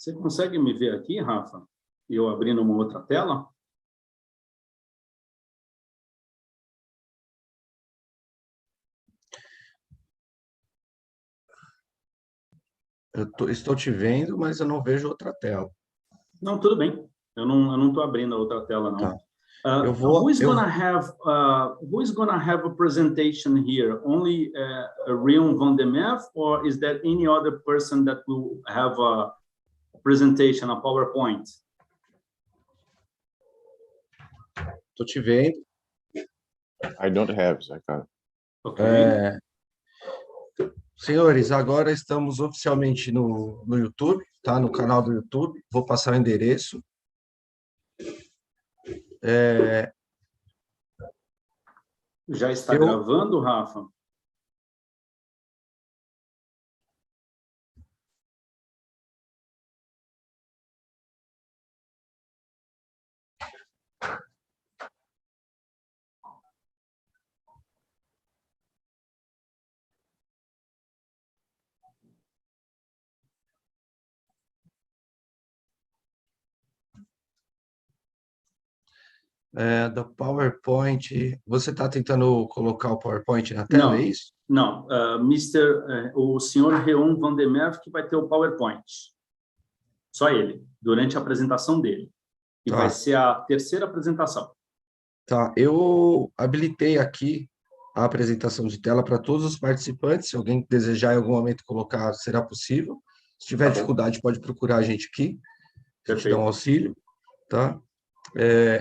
Você consegue me ver aqui, Rafa? Eu abrindo uma outra tela? Estou te vendo, mas eu não vejo outra tela. Não, tudo bem. Eu não estou abrindo a outra tela, não. Tá. Who is gonna have a presentation here? Only Reon van der Merwe, or is there any other person that will have a presentation, a PowerPoint? Estou te vendo. I don't have, Ricardo. Okay. Senhores, agora estamos oficialmente no YouTube, tá? No canal do YouTube. Vou passar o endereço. Já está gravando, Rafa? Do PowerPoint. Você está tentando colocar o PowerPoint na tela, é isso? Não, o senhor Reon van der Merwe que vai ter o PowerPoint. Só ele, durante a apresentação dele. E vai ser a terceira apresentação. Tá, eu habilitei aqui a apresentação de tela para todos os participantes. Se alguém desejar em algum momento colocar, será possível. Se tiver dificuldade, pode procurar a gente aqui. A gente dá um auxílio, tá?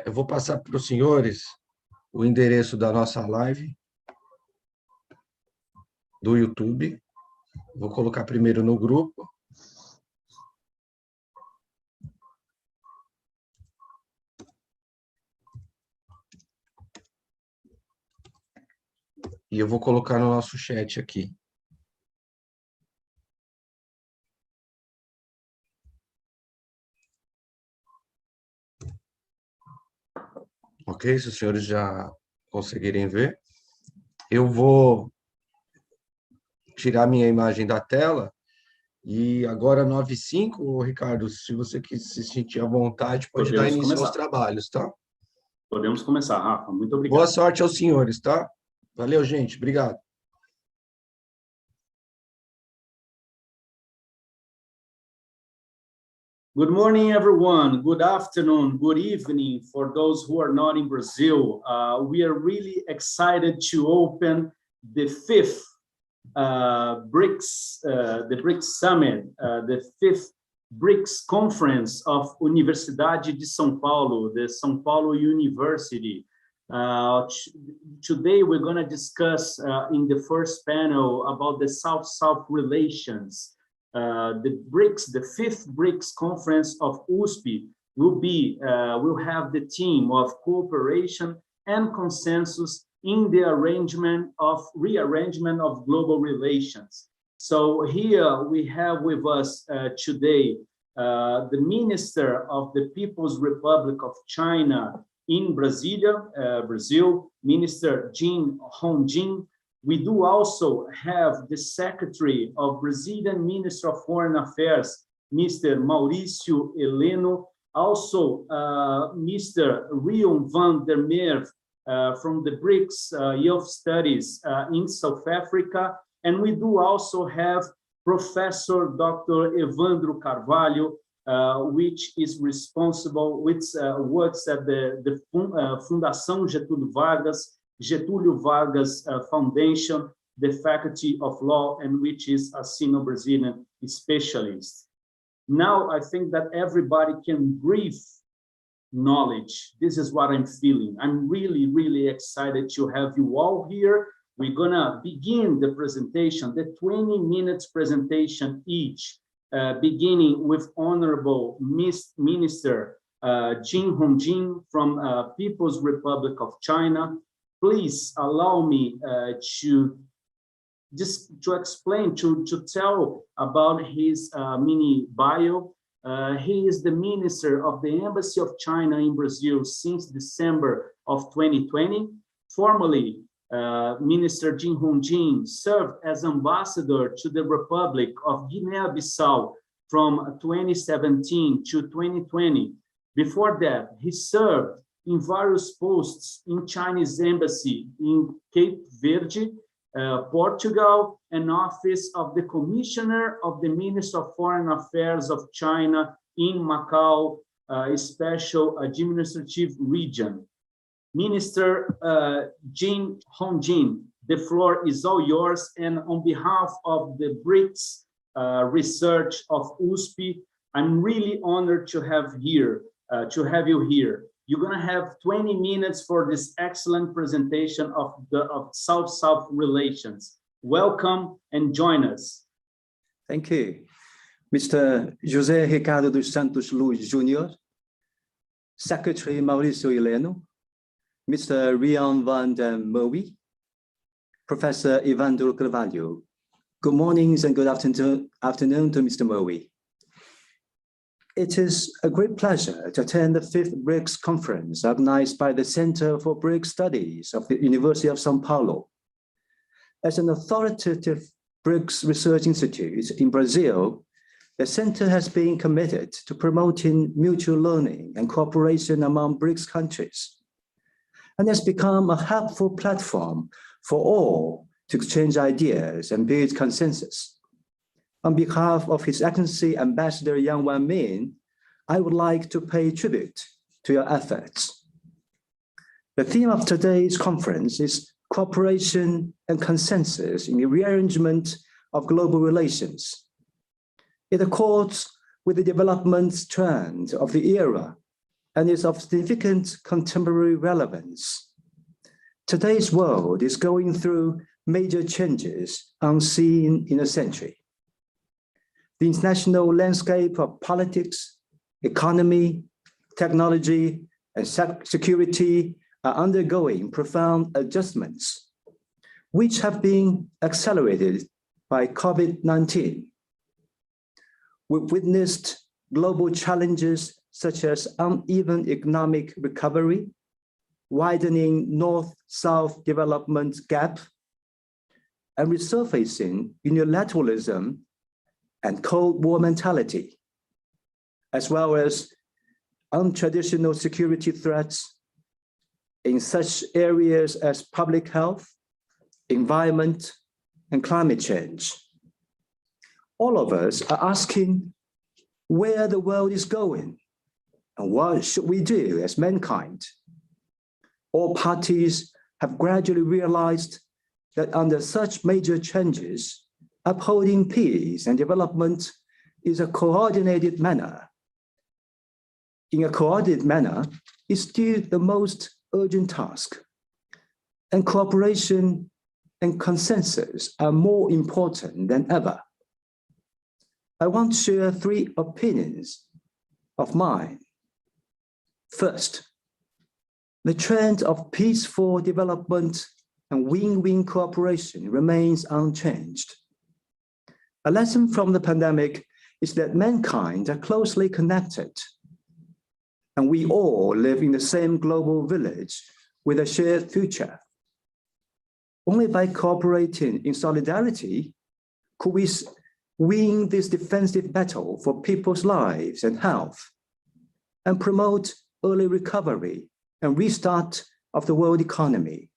Eu vou passar para os senhores o endereço da nossa live do YouTube. Vou colocar primeiro no grupo. E eu vou colocar no nosso chat aqui. Ok? Se os senhores já conseguirem ver. Eu vou tirar minha imagem da tela. E agora, 9h05, Ricardo, se você se sentir à vontade, pode dar início aos trabalhos, tá? Podemos começar, Rafa. Muito obrigado. Boa sorte aos senhores, tá? Valeu, gente. Obrigado. Good morning, everyone. Good afternoon, good evening for those who are not in Brazil. We are really excited to open the fifth the BRICS Summit, the fifth BRICS Conference of Universidade de São Paulo, the São Paulo University. Today, we're going to discuss in the first panel about the South-South relations. The fifth BRICS Conference of USP will have the theme of cooperation and consensus in the rearrangement of global relations. So here we have with us today the Minister of the People's Republic of China in Brasília, Brazil, Minister Hongjun. We do also have the Secretary of Brazilian Ministry of Foreign Affairs, Mr. Maurício Heleno, also Mr. Reon van der Merwe from the BRICS Youth Studies in South Africa. And we do also have Professor Dr. Evandro Carvalho, which is responsible, which works at the Fundação Getúlio Vargas Foundation, the Faculty of Law, and which is a senior Brazilian specialist. Now, I think that everybody can breathe knowledge. This is what I'm feeling. I'm really, really excited to have you all here. We're gonna begin the presentation, the 20 minutes presentation each, beginning with Honorable Minister Hongjun from People's Republic of China. Please allow me to explain, to tell about his mini bio. He is the Minister of the Embassy of China in Brazil since December of 2020. Formerly, Minister Hongjun served as ambassador to the Republic of Guinea-Bissau from 2017 to 2020. Before that, he served in various posts in Chinese embassy in Cape Verde, Portugal, and office of the Commissioner of the Ministry of Foreign Affairs of China in Macau, Special Administrative Region. Minister Hongjun, the floor is all yours, and on behalf of the Brics Research of USP, I'm really honored to have you here. You're going to have 20 minutes for this excellent presentation of South-South relations. Welcome and join us. Thank you. Mr. José Ricardo dos Santos Luiz Júnior, Secretary Maurício Heleno, Mr. Reon van der Merwe, Professor Evandro Carvalho. Good mornings and good afternoon to Mr. Merwe. It is a great pleasure to attend the 5th BRICS conference organized by the Center for BRICS Studies of the University of São Paulo. As an authoritative BRICS research institute in Brazil, the center has been committed to promoting mutual learning and cooperation among BRICS countries, and has become a helpful platform for all to exchange ideas and build consensus. On behalf of His Excellency Ambassador Yang Wanmin, I would like to pay tribute to your efforts. The theme of today's conference is cooperation and consensus in the rearrangement of global relations. It accords with the development trend of the era and is of significant contemporary relevance. Today's world is going through major changes unseen in a century. The international landscape of politics, economy, technology, and security are undergoing profound adjustments, which have been accelerated by COVID-19. We've witnessed global challenges such as uneven economic recovery, widening North-South development gap, and resurfacing unilateralism and Cold War mentality, as well as untraditional security threats in such areas as public health, environment, and climate change. All of us are asking where the world is going and what should we do as mankind. All parties have gradually realized that under such major changes, upholding peace and development is a coordinated manner. In a coordinated manner is still the most urgent task, and cooperation and consensus are more important than ever. I want to share 3 opinions of mine. First, the trend of peaceful development and win-win cooperation remains unchanged. A lesson from the pandemic is that mankind are closely connected, and we all live in the same global village with a shared future. Only by cooperating in solidarity could we win this defensive battle for people's lives and health, and promote early recovery and restart of the world economy.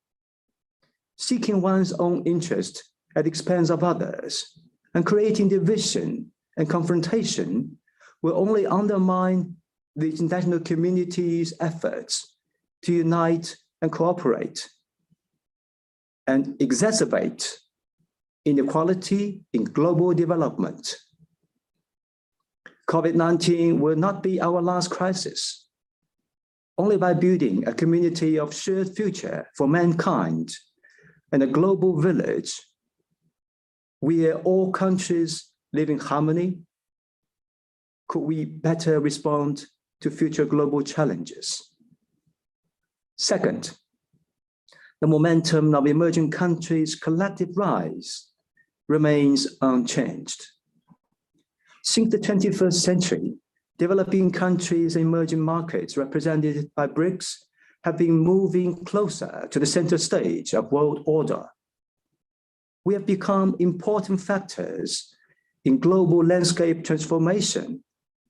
Seeking one's own interest at the expense of others and creating division and confrontation will only undermine the international community's efforts to unite and cooperate, and exacerbate inequality in global development. COVID-19 will not be our last crisis. Only by building a community of shared future for mankind and a global village where all countries live in harmony could we better respond to future global challenges. Second, the momentum of emerging countries' collective rise remains unchanged. Since the 21st century, developing countries and emerging markets represented by BRICS have been moving closer to the center stage of world order. We have become important factors in global landscape transformation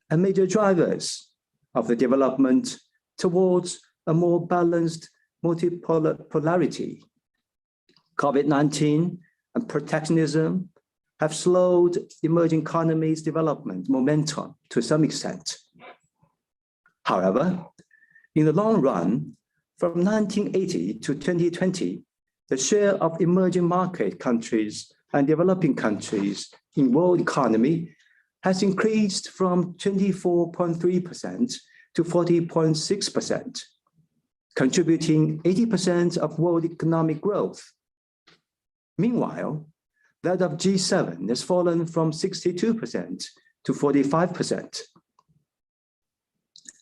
and major drivers of the development towards a more balanced multipolarity. COVID-19 and protectionism have slowed emerging economies' development momentum to some extent. However, in the long run, from 1980 to 2020, the share of emerging market countries and developing countries in world economy has increased from 24.3% to 40.6%, contributing 80% of world economic growth. Meanwhile, that of G7 has fallen from 62% to 45%.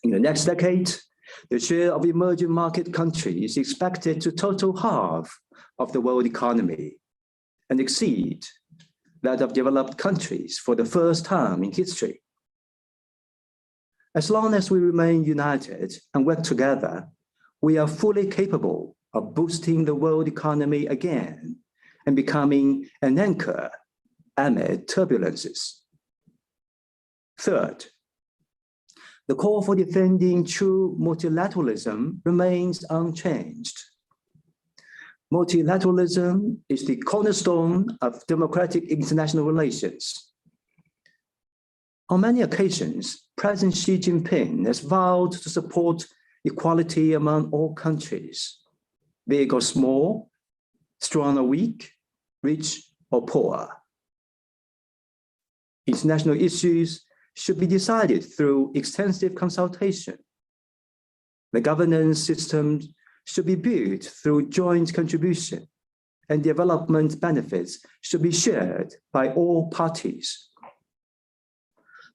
In the next decade, the share of emerging market countries is expected to total half of the world economy and exceed that of developed countries for the first time in history. As long as we remain united and work together, we are fully capable of boosting the world economy again and becoming an anchor amid turbulences. Third, the call for defending true multilateralism remains unchanged. Multilateralism is the cornerstone of democratic international relations. On many occasions, President Xi Jinping has vowed to support equality among all countries, big or small, strong or weak, rich or poor. International issues should be decided through extensive consultation. The governance system should be built through joint contribution, and development benefits should be shared by all parties.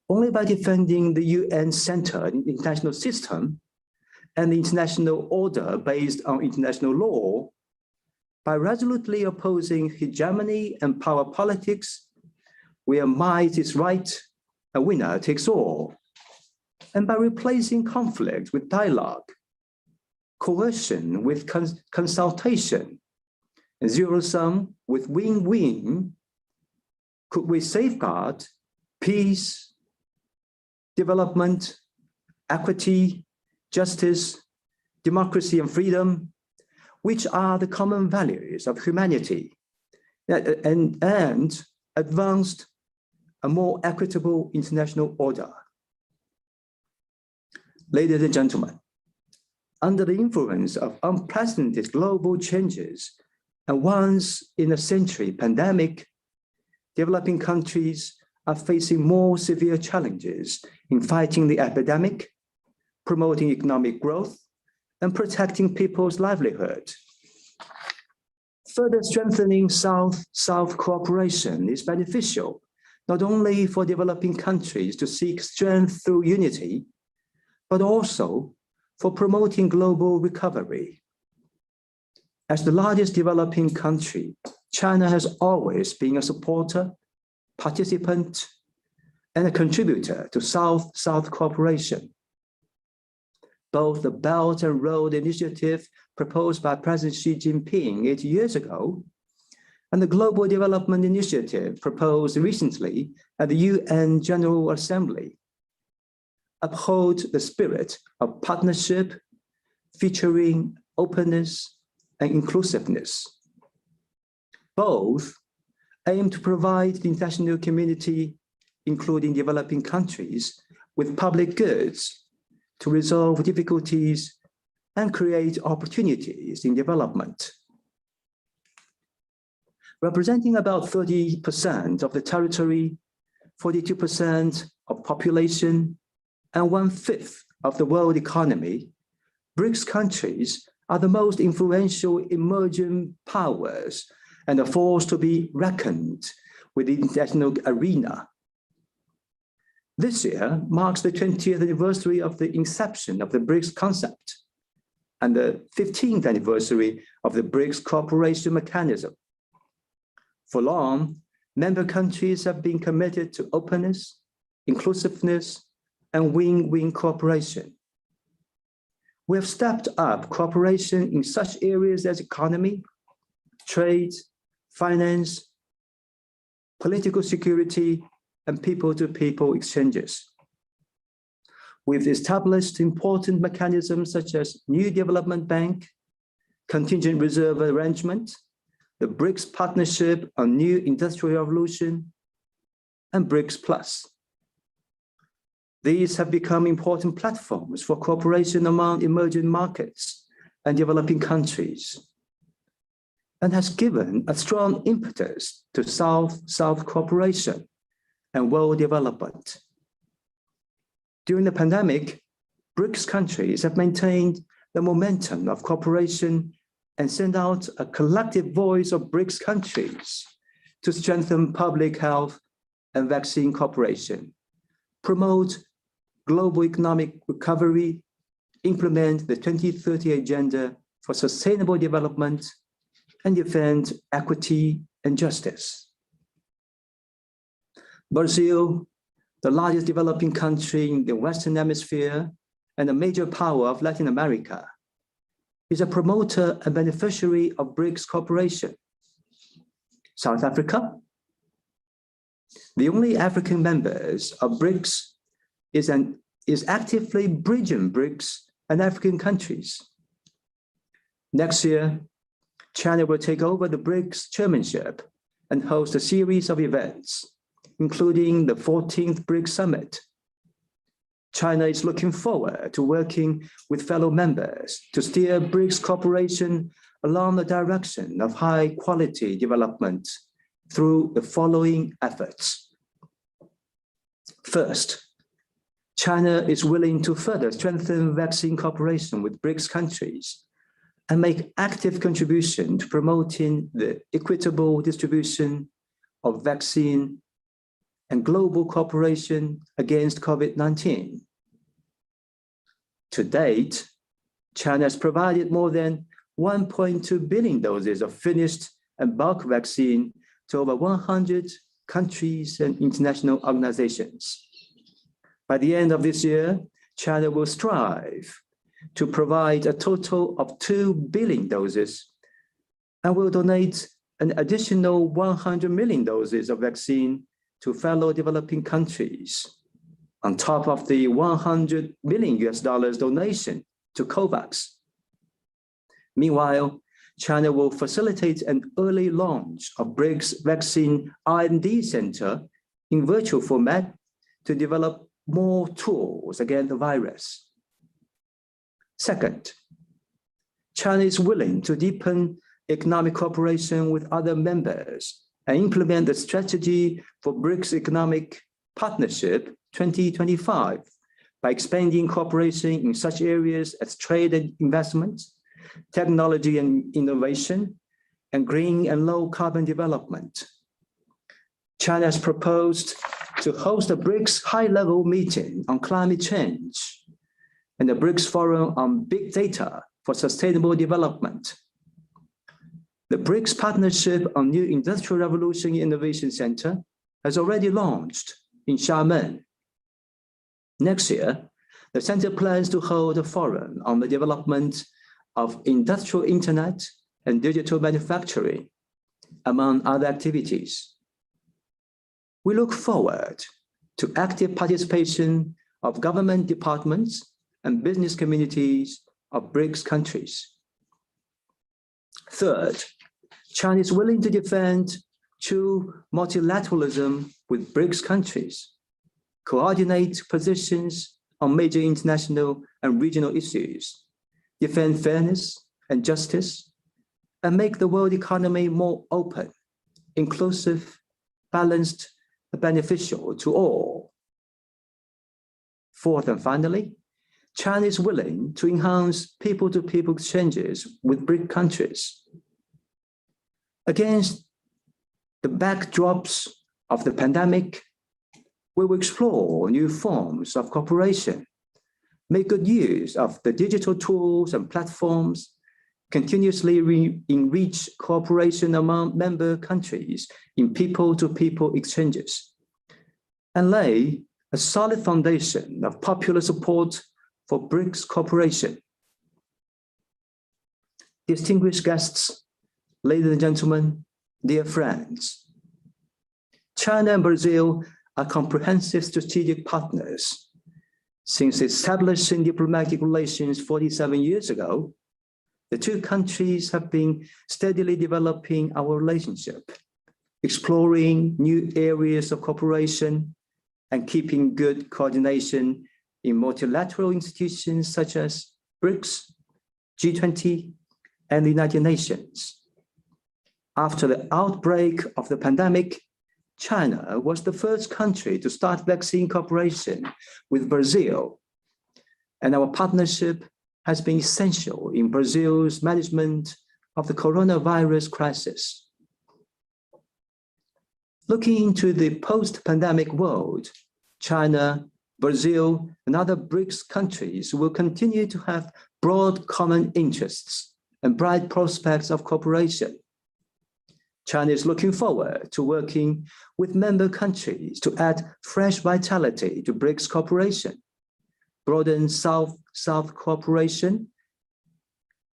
Only by defending the UN-centered international system and the international order based on international law, by resolutely opposing hegemony and power politics, where might is right, a winner takes all, and by replacing conflict with dialogue, coercion with consultation, and zero-sum with win-win, could we safeguard peace, development, equity, justice, democracy, and freedom, which are the common values of humanity, and advanced a more equitable international order. Ladies and gentlemen, under the influence of unprecedented global changes and once-in-a-century pandemic, developing countries are facing more severe challenges in fighting the epidemic, promoting economic growth, and protecting people's livelihood. Further strengthening South-South cooperation is beneficial, not only for developing countries to seek strength through unity, but also for promoting global recovery. As the largest developing country, China has always been a supporter, participant, and a contributor to South-South cooperation. Both the Belt and Road Initiative proposed by President Xi Jinping 8 years ago and the Global Development Initiative proposed recently at the UN General Assembly uphold the spirit of partnership featuring openness and inclusiveness. Both aim to provide the international community, including developing countries, with public goods to resolve difficulties and create opportunities in development. Representing about 30% of the territory, 42% of population, and 1/5 of the world economy, BRICS countries are the most influential emerging powers and a force to be reckoned with the international arena. This year marks the 20th anniversary of the inception of the BRICS concept and the 15th anniversary of the BRICS cooperation mechanism. For long, member countries have been committed to openness, inclusiveness, and win-win cooperation. We have stepped up cooperation in such areas as economy, trade, finance, political security, and people-to-people exchanges. We've established important mechanisms such as New Development Bank, Contingent Reserve Arrangement, the Brics Partnership on New Industrial Revolution, and Brics Plus. These have become important platforms for cooperation among emerging markets and developing countries, and has given a strong impetus to South-South cooperation and world development. During the pandemic, BRICS countries have maintained the momentum of cooperation and sent out a collective voice of BRICS countries to strengthen public health and vaccine cooperation, promote global economic recovery, implement the 2030 Agenda for Sustainable Development, and defend equity and justice. Brazil, the largest developing country in the Western Hemisphere and a major power of Latin America, is a promoter and beneficiary of BRICS cooperation. South Africa, the only African members of BRICS, is actively bridging BRICS and African countries. Next year, China will take over the BRICS chairmanship and host a series of events, including the 14th BRICS Summit. China is looking forward to working with fellow members to steer BRICS cooperation along the direction of high-quality development through the following efforts. First, China is willing to further strengthen vaccine cooperation with BRICS countries and make active contribution to promoting the equitable distribution of vaccine and global cooperation against COVID-19. To date, China has provided more than 1.2 billion doses of finished and bulk vaccine to over 100 countries and international organizations. By the end of this year, China will strive to provide a total of 2 billion doses and will donate an additional 100 million doses of vaccine to fellow developing countries, on top of the $100 million donation to COVAX. Meanwhile, China will facilitate an early launch of BRICS Vaccine R&D Center in virtual format to develop more tools against the virus. Second, China is willing to deepen economic cooperation with other members and implement the strategy for BRICS Economic Partnership 2025 by expanding cooperation in such areas as trade and investment, technology and innovation, and green and low carbon development. China has proposed to host a BRICS high-level meeting on climate change and the BRICS Forum on Big Data for Sustainable Development. The BRICS Partnership on New Industrial Revolution Innovation Center has already launched in Xiamen. Next year, the center plans to hold a forum on the development of industrial internet and digital manufacturing, among other activities. We look forward to active participation of government departments and business communities of BRICS countries. Third, China is willing to defend true multilateralism with BRICS countries, coordinate positions on major international and regional issues, defend fairness and justice, and make the world economy more open, inclusive, balanced, and beneficial to all. Fourth and finally, China is willing to enhance people-to-people exchanges with BRIC countries. Against the backdrops of the pandemic, we will explore new forms of cooperation, make good use of the digital tools and platforms, continuously enrich cooperation among member countries in people-to-people exchanges, and lay a solid foundation of popular support for BRICS cooperation. Distinguished guests, ladies and gentlemen, dear friends, China and Brazil are comprehensive strategic partners. Since establishing diplomatic relations 47 years ago, the two countries have been steadily developing our relationship, exploring new areas of cooperation, and keeping good coordination in multilateral institutions such as BRICS, G20, and the United Nations. After the outbreak of the pandemic, China was the first country to start vaccine cooperation with Brazil, and our partnership has been essential in Brazil's management of the coronavirus crisis. Looking into the post-pandemic world, China, Brazil, and other BRICS countries will continue to have broad common interests and bright prospects of cooperation. China is looking forward to working with member countries to add fresh vitality to BRICS cooperation, broaden South-South cooperation,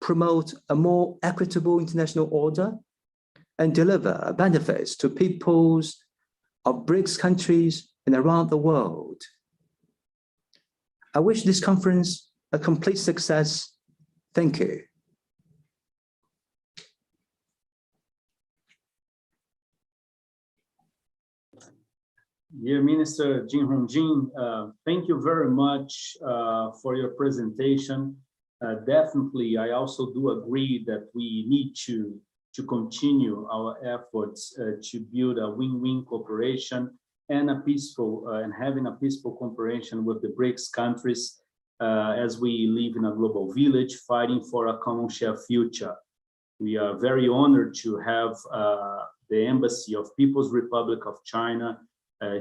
promote a more equitable international order, and deliver benefits to peoples of BRICS countries and around the world. I wish this conference a complete success. Thank you. Dear Minister Hongjun, thank you very much for your presentation. Definitely, I also do agree that we need to continue our efforts to build a win-win cooperation and having a peaceful cooperation with the BRICS countries as we live in a global village fighting for a common shared future. We are very honored to have the Embassy of People's Republic of China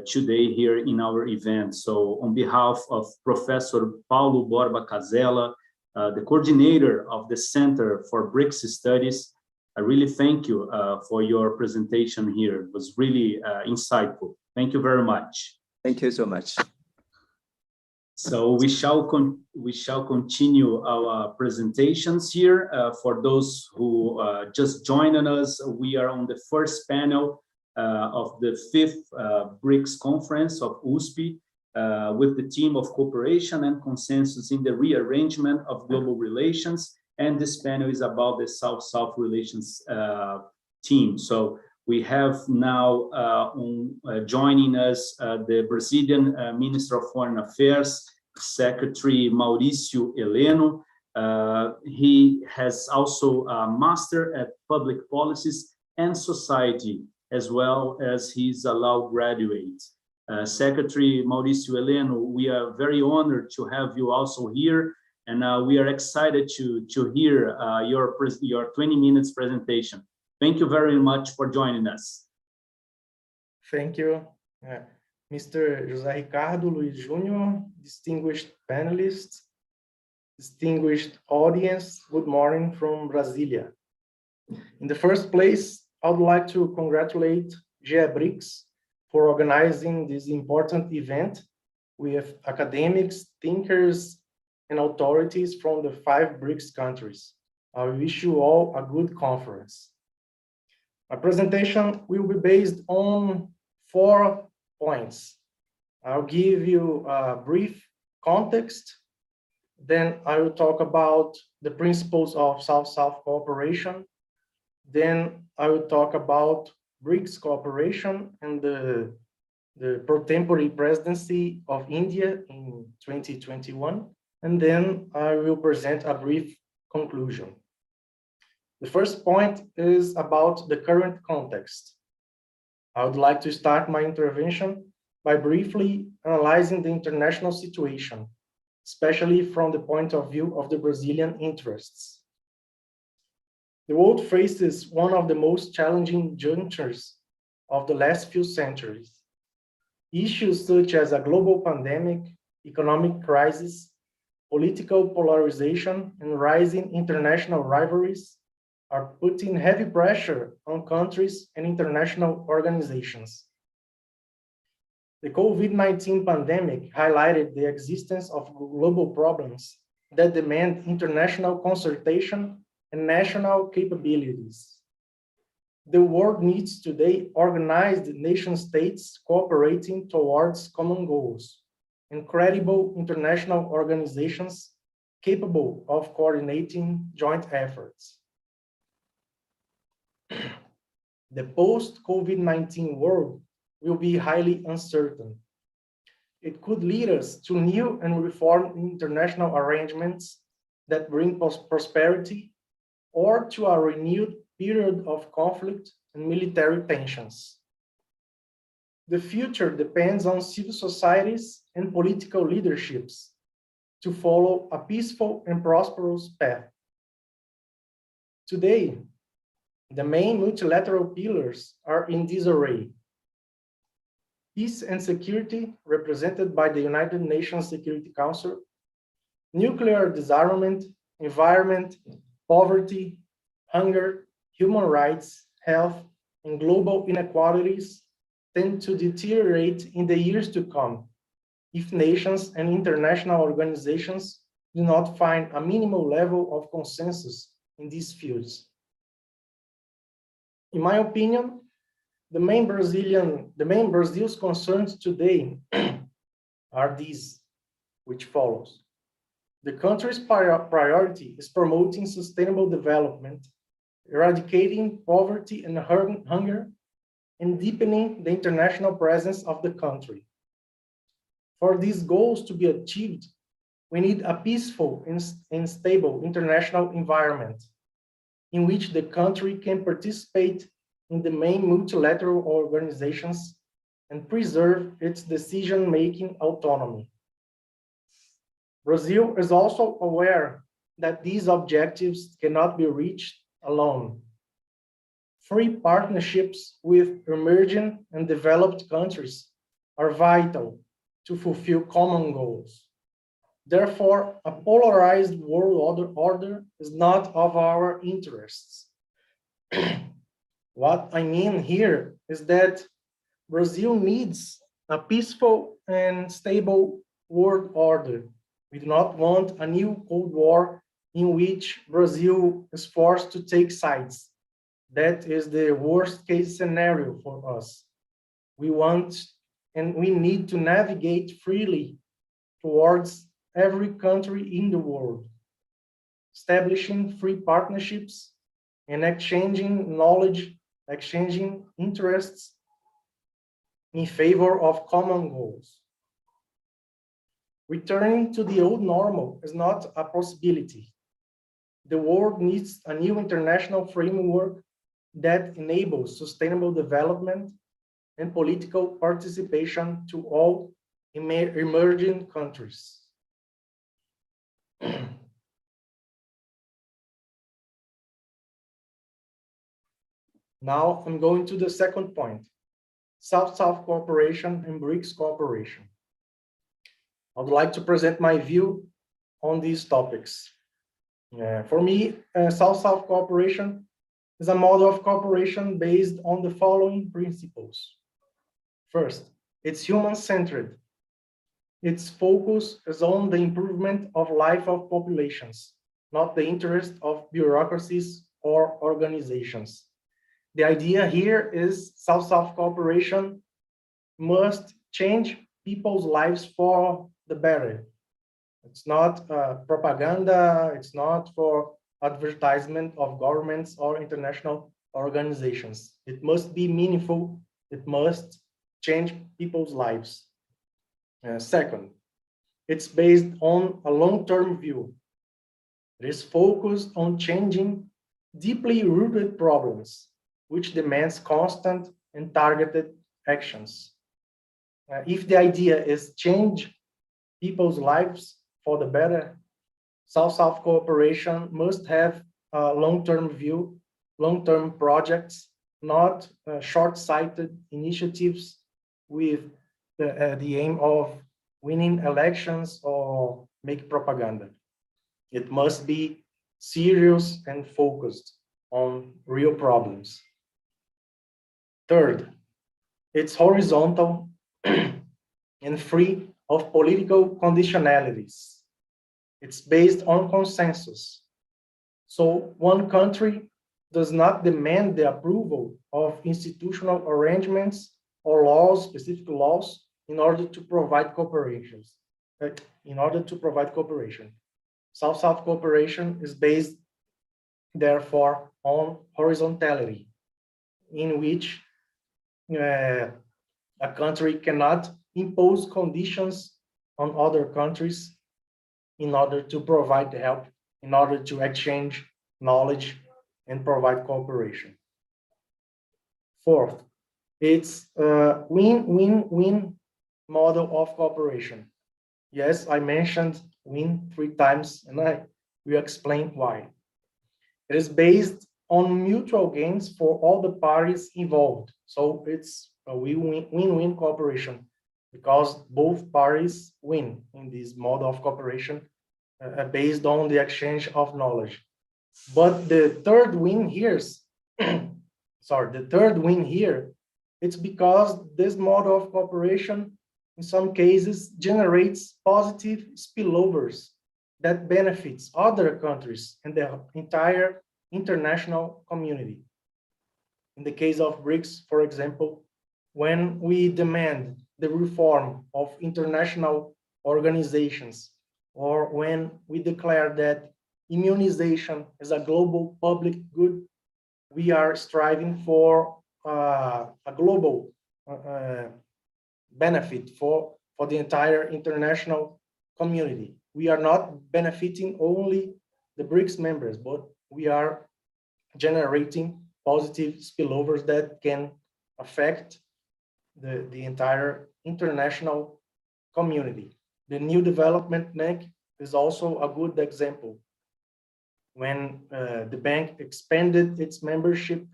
today here in our event. So on behalf of Professor Paulo Borba Casella, the coordinator of the Center for BRICS Studies, I really thank you for your presentation here. It was really insightful. Thank you very much. Thank you so much. So we shall continue our presentations here. For those who just joined us, we are on the first panel of the 5th BRICS conference of USP with the theme of cooperation and consensus in the rearrangement of global relations. And this panel is about the South-South relations team. So we have now joining us the Brazilian Minister of Foreign Affairs, Secretary Maurício Heleno. He has also a Master at Public Policies and Society, as well as he's a law graduate. Secretary Maurício Heleno, we are very honored to have you also here, and we are excited to hear your 20 minutes presentation. Thank you very much for joining us. Thank you, Mr. José Ricardo Luiz Júnior, distinguished panelists, distinguished audience, good morning from Brasilia. In the first place, I would like to congratulate BRICS for organizing this important event with academics, thinkers, and authorities from the 5 BRICS countries. I wish you all a good conference. My presentation will be based on 4 points. I'll give you a brief context, then I will talk about the principles of South-South cooperation, then I will talk about BRICS cooperation and the pro tempore presidency of India in 2021, and then I will present a brief conclusion. The first point is about the current context. I would like to start my intervention by briefly analyzing the international situation, especially from the point of view of the Brazilian interests. The world faces one of the most challenging junctures of the last few centuries. Issues such as a global pandemic, economic crisis, political polarization, and rising international rivalries are putting heavy pressure on countries and international organizations. The COVID-19 pandemic highlighted the existence of global problems that demand international consultation and national capabilities. The world needs today organized nation states cooperating towards common goals and credible international organizations capable of coordinating joint efforts. The post-COVID-19 world will be highly uncertain. It could lead us to new and reformed international arrangements that bring prosperity, or to a renewed period of conflict and military tensions. The future depends on civil societies and political leaderships to follow a peaceful and prosperous path. Today, the main multilateral pillars are in disarray. Peace and security, represented by the United Nations Security Council, nuclear disarmament, environment, poverty, hunger, human rights, health, and global inequalities tend to deteriorate in the years to come if nations and international organizations do not find a minimal level of consensus in these fields. In my opinion, the main Brazil's concerns today are these, which follows. The country's priority is promoting sustainable development, eradicating poverty and hunger, and deepening the international presence of the country. For these goals to be achieved, we need a peaceful and stable international environment in which the country can participate in the main multilateral organizations and preserve its decision-making autonomy. Brazil is also aware that these objectives cannot be reached alone. Free partnerships with emerging and developed countries are vital to fulfill common goals. Therefore, a polarized world order is not of our interests. What I mean here is that Brazil needs a peaceful and stable world order. We do not want a new Cold War in which Brazil is forced to take sides. That is the worst case scenario for us. We want and we need to navigate freely towards every country in the world, establishing free partnerships and exchanging knowledge, exchanging interests in favor of common goals. Returning to the old normal is not a possibility. The world needs a new international framework that enables sustainable development and political participation to all emerging countries. Now I'm going to the second point, South-South cooperation and Brics cooperation. I would like to present my view on these topics. For me, South-South cooperation is a model of cooperation based on the following principles. First, it's human-centered. Its focus is on the improvement of life of populations, not the interest of bureaucracies or organizations. The idea here is South-South cooperation must change people's lives for the better. It's not propaganda, it's not for advertisement of governments or international organizations. It must be meaningful, it must change people's lives. Second, it's based on a long-term view. It is focused on changing deeply rooted problems, which demands constant and targeted actions. If the idea is change people's lives for the better, South-South cooperation must have a long-term view, long-term projects, not short-sighted initiatives with the aim of winning elections or make propaganda. It must be serious and focused on real problems. Third, it's horizontal and free of political conditionalities. It's based on consensus. So one country does not demand the approval of institutional arrangements or laws, specific laws, in order to provide cooperation. South-South cooperation is based, therefore, on horizontality, in which a country cannot impose conditions on other countries in order to provide help, in order to exchange knowledge and provide cooperation. Fourth, it's a win-win-win model of cooperation. Yes, I mentioned win 3 times, and I will explain why. It is based on mutual gains for all the parties involved. So it's a win-win cooperation because both parties win in this model of cooperation based on the exchange of knowledge. But the third win here is, it's because this model of cooperation in some cases generates positive spillovers that benefits other countries and the entire international community. In the case of BRICS, for example, when we demand the reform of international organizations, or when we declare that immunization is a global public good, we are striving for a global benefit for the entire international community. We are not benefiting only the BRICS members, but we are generating positive spillovers that can affect the entire international community. The New Development Bank is also a good example. When the bank expanded its membership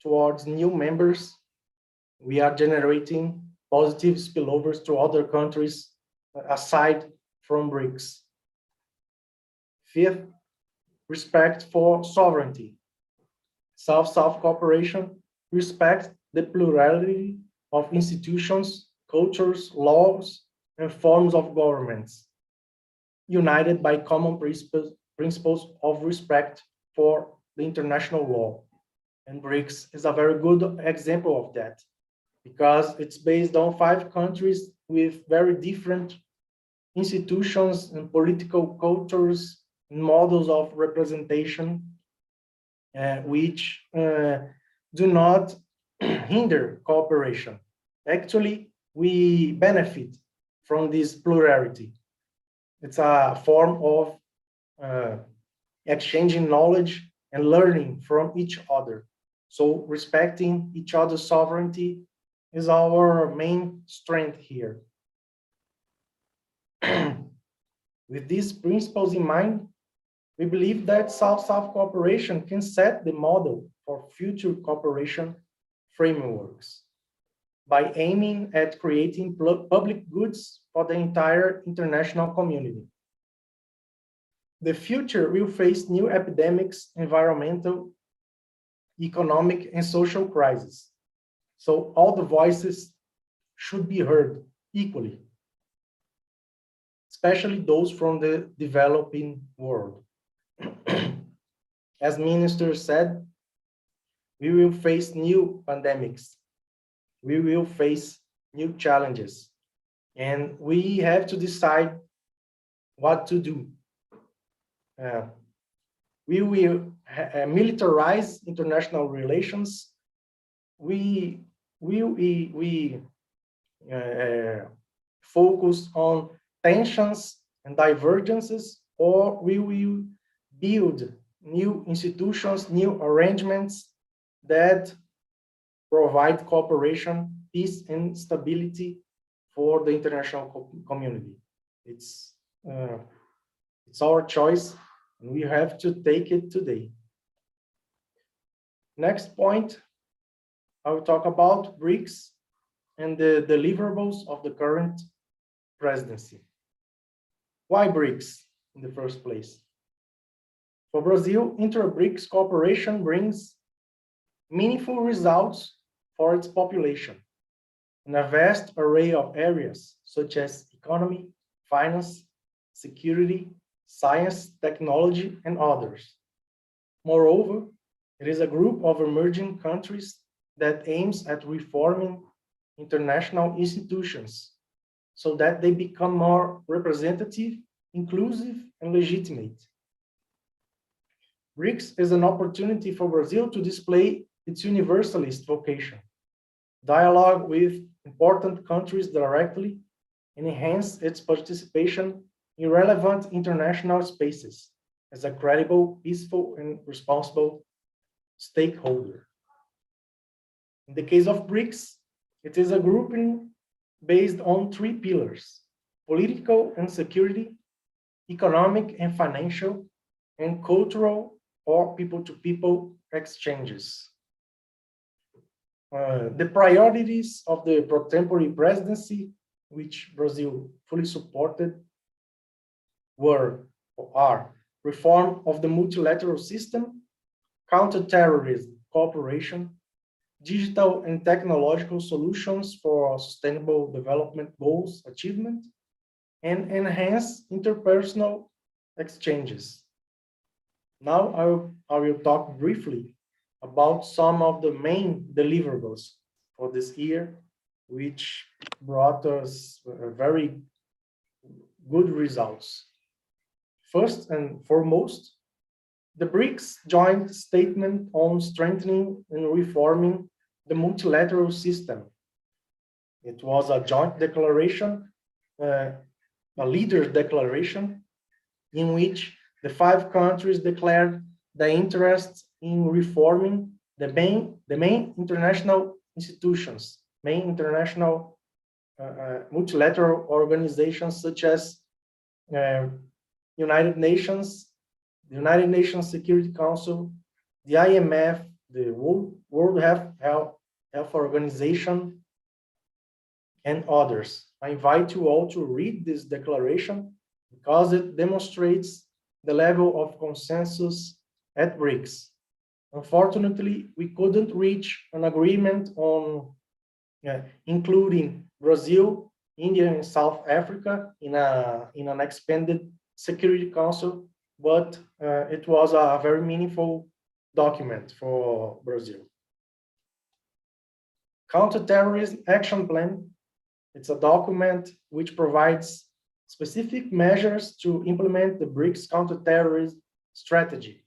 towards new members, we are generating positive spillovers to other countries aside from BRICS. Fifth, respect for sovereignty. South-South cooperation respects the plurality of institutions, cultures, laws, and forms of governments, united by common principles of respect for the international law. And BRICS is a very good example of that, because it's based on 5 countries with very different institutions and political cultures and models of representation, which do not hinder cooperation. Actually, we benefit from this plurality. It's a form of exchanging knowledge and learning from each other. So respecting each other's sovereignty is our main strength here. With these principles in mind, we believe that South-South cooperation can set the model for future cooperation frameworks by aiming at creating public goods for the entire international community. The future will face new epidemics, environmental, economic, and social crises. So all the voices should be heard equally, especially those from the developing world. As Minister said, we will face new pandemics. We will face new challenges, and we have to decide what to do. We will militarize international relations. We focus on tensions and divergences, or we will build new institutions, new arrangements that provide cooperation, peace, and stability for the international community. It's our choice, and we have to take it today. Next point, I will talk about BRICS and the deliverables of the current presidency. Why BRICS in the first place? For Brazil, inter-BRICS cooperation brings meaningful results for its population in a vast array of areas, such as economy, finance, security, science, technology, and others. Moreover, It is a group of emerging countries that aims at reforming international institutions so that they become more representative, inclusive, and legitimate. BRICS is an opportunity for Brazil to display its universalist vocation, dialogue with important countries directly, and enhance its participation in relevant international spaces as a credible, peaceful, and responsible stakeholder. In the case of BRICS, it is a grouping based on three pillars: political and security, economic and financial, and cultural or people-to-people exchanges. The priorities of the pro-tempore presidency, which Brazil fully supported, are reform of the multilateral system, counter-terrorism cooperation, digital and technological solutions for sustainable development goals achievement, and enhance interpersonal exchanges. Now I will talk briefly about some of the main deliverables for this year, which brought us very good results. First and foremost, the BRICS joint statement on strengthening and reforming the multilateral system. It was a joint declaration, a leader's declaration, in which the 5 countries declared the interest in reforming the main international institutions, main international multilateral organizations such as United Nations, the United Nations Security Council, the IMF, the World Health Organization, and others. I invite you all to read this declaration because it demonstrates the level of consensus at BRICS. Unfortunately, we couldn't reach an agreement on including Brazil, India, and South Africa in an expanded Security Council, but it was a very meaningful document for Brazil. Counterterrorism Action Plan. It's a document which provides specific measures to implement the BRICS counterterrorism strategy,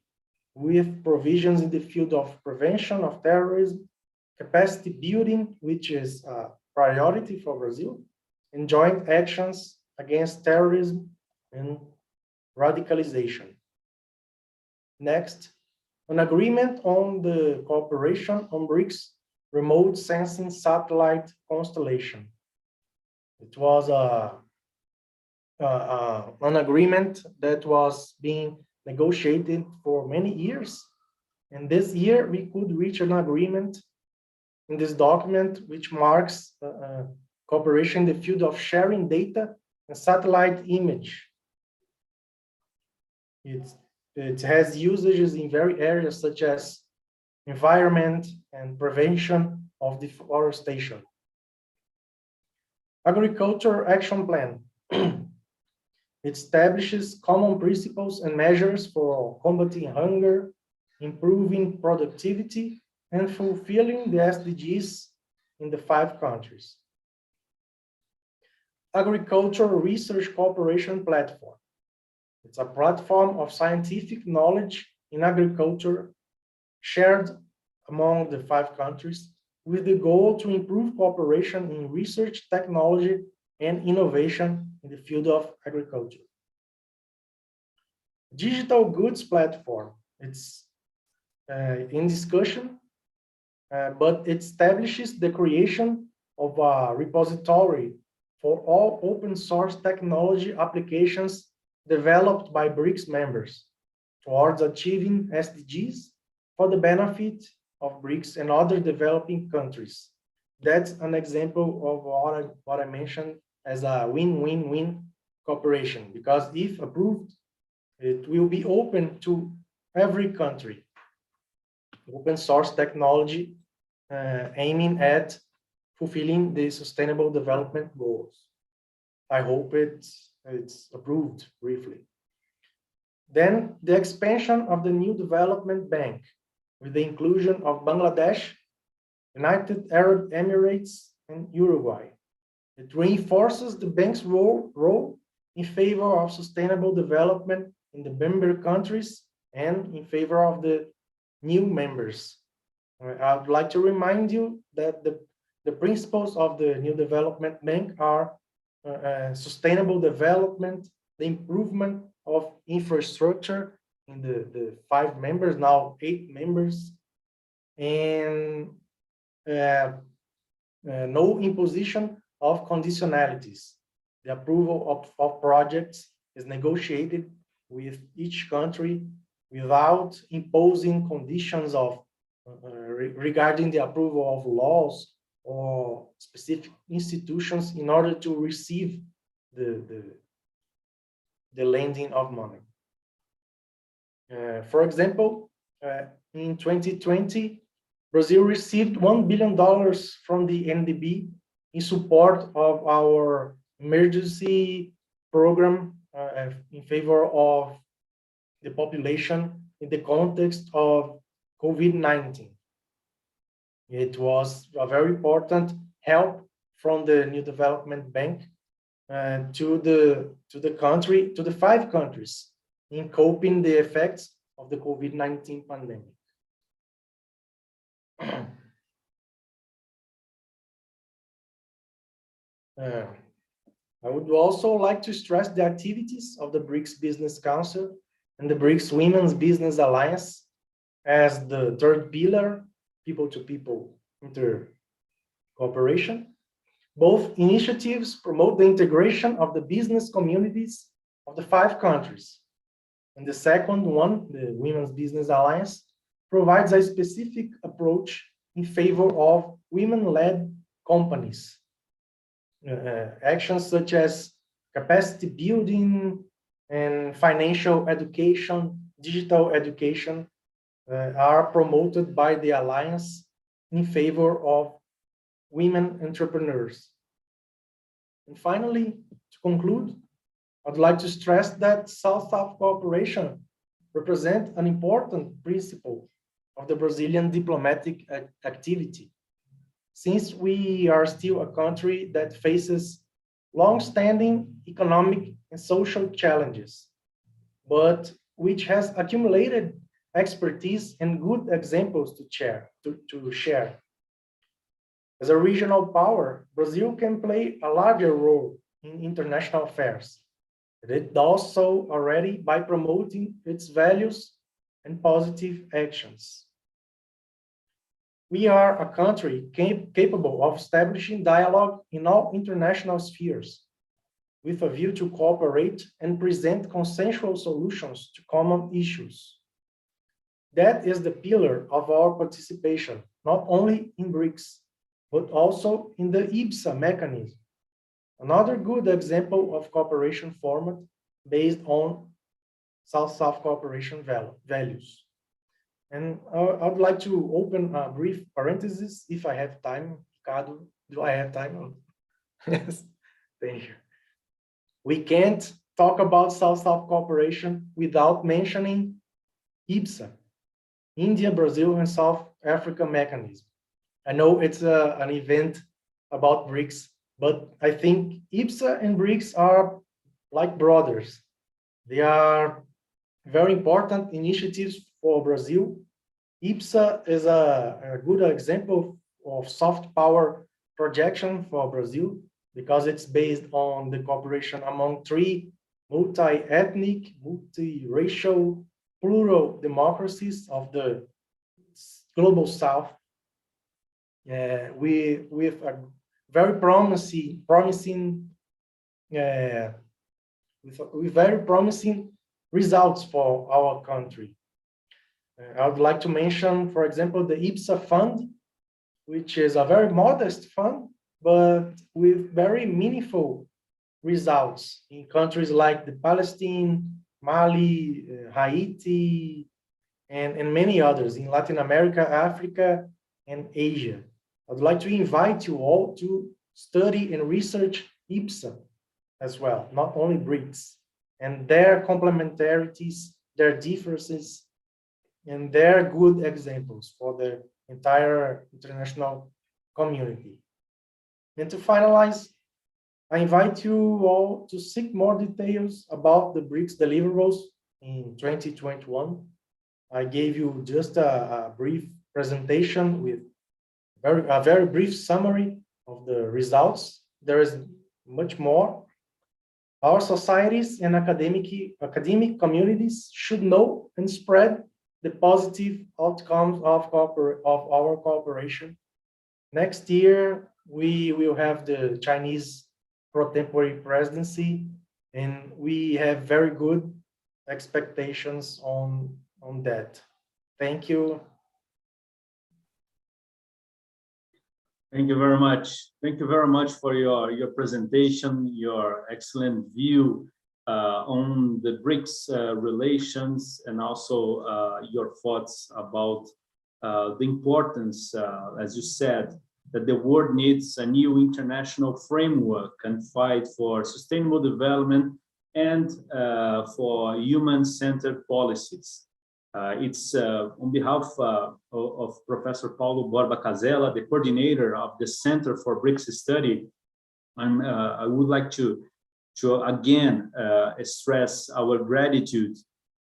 with provisions in the field of prevention of terrorism, capacity building, which is a priority for Brazil, and joint actions against terrorism and radicalization. Next, an agreement on the cooperation on BRICS remote sensing satellite constellation. It was an agreement that was being negotiated for many years, and this year we could reach an agreement in this document, which marks cooperation in the field of sharing data and satellite image. It has usages in various areas such as environment and prevention of deforestation. Agriculture Action Plan. It establishes common principles and measures for combating hunger, improving productivity, and fulfilling the SDGs in the 5 countries. Agricultural Research Cooperation Platform. It's a platform of scientific knowledge in agriculture shared among the 5 countries with the goal to improve cooperation in research, technology, and innovation in the field of agriculture. Digital Goods Platform. It's in discussion, but it establishes the creation of a repository for all open source technology applications developed by BRICS members towards achieving SDGs for the benefit of BRICS and other developing countries. That's an example of what I mentioned as a win-win-win cooperation, because if approved, it will be open to every country. Open source technology aiming at fulfilling the sustainable development goals. I hope it's approved briefly. Then the expansion of the new development bank. with the inclusion of Bangladesh, United Arab Emirates, and Uruguay. It reinforces the bank's role in favor of sustainable development in the member countries and in favor of the new members. I would like to remind you that the principles of the New Development Bank are sustainable development, the improvement of infrastructure in the 5 members, now 8 members, and no imposition of conditionalities. The approval of projects is negotiated with each country without imposing conditions of regarding the approval of laws or specific institutions in order to receive the lending of money. For example, in 2020, Brazil received $1 billion from the NDB in support of our emergency program in favor of the population in the context of COVID-19. It was a very important help from the New Development Bank to the country, to the 5 countries in coping the effects of the COVID-19 pandemic. I would also like to stress the activities of the BRICS Business Council and the BRICS Women's Business Alliance as the 3rd pillar, people-to-people inter-cooperation. Both initiatives promote the integration of the business communities of the 5 countries. And the second one, the Women's Business Alliance, provides a specific approach in favor of women-led companies. Actions such as capacity building and financial education, digital education are promoted by the Alliance in favor of women entrepreneurs. And finally, to conclude, I'd like to stress that South-South cooperation represents an important principle of the Brazilian diplomatic activity, since we are still a country that faces long-standing economic and social challenges, but which has accumulated expertise and good examples to share. As a regional power, Brazil can play a larger role in international affairs. It does so already by promoting its values and positive actions. We are a country capable of establishing dialogue in all international spheres, with a view to cooperate and present consensual solutions to common issues. That is the pillar of our participation, not only in BRICS, but also in the IBSA mechanism, another good example of cooperation format based on South-South cooperation values. And I would like to open a brief parenthesis if I have time. Ricardo, do I have time? Yes, thank you. We can't talk about South-South cooperation without mentioning IBSA, India, Brazil, and South Africa mechanism. I know it's an event about BRICS, but I think IBSA and BRICS are like brothers. They are very important initiatives for Brazil. IBSA is a good example of soft power projection for Brazil because it's based on the cooperation among 3 multi-ethnic, multi-racial, plural democracies of the global South. With a very promising results for our country. I would like to mention, for example, the IBSA fund, which is a very modest fund, but with very meaningful results in countries like the Palestine, Mali, Haiti, and many others in Latin America, Africa, and Asia. I'd like to invite you all to study and research IBSA as well, not only BRICS, and their complementarities, their differences, and they're good examples for the entire international community. And to finalize, I invite you all to seek more details about the Brics deliverables in 2021. I gave you just a brief presentation with a very brief summary of the results. There is much more. Our societies and academic communities should know and spread the positive outcomes of our cooperation. Next year, we will have the Chinese pro-tempore presidency, and we have very good expectations on that. Thank you. Thank you very much. Thank you very much for your presentation, your excellent view on the Brics relations, and also your thoughts about the importance, as you said, that the world needs a new international framework and fight for sustainable development and for human-centered policies. It's on behalf of Professor Paulo Borba Casella, the coordinator of the Center for Brics Study, and I would like to again stress our gratitude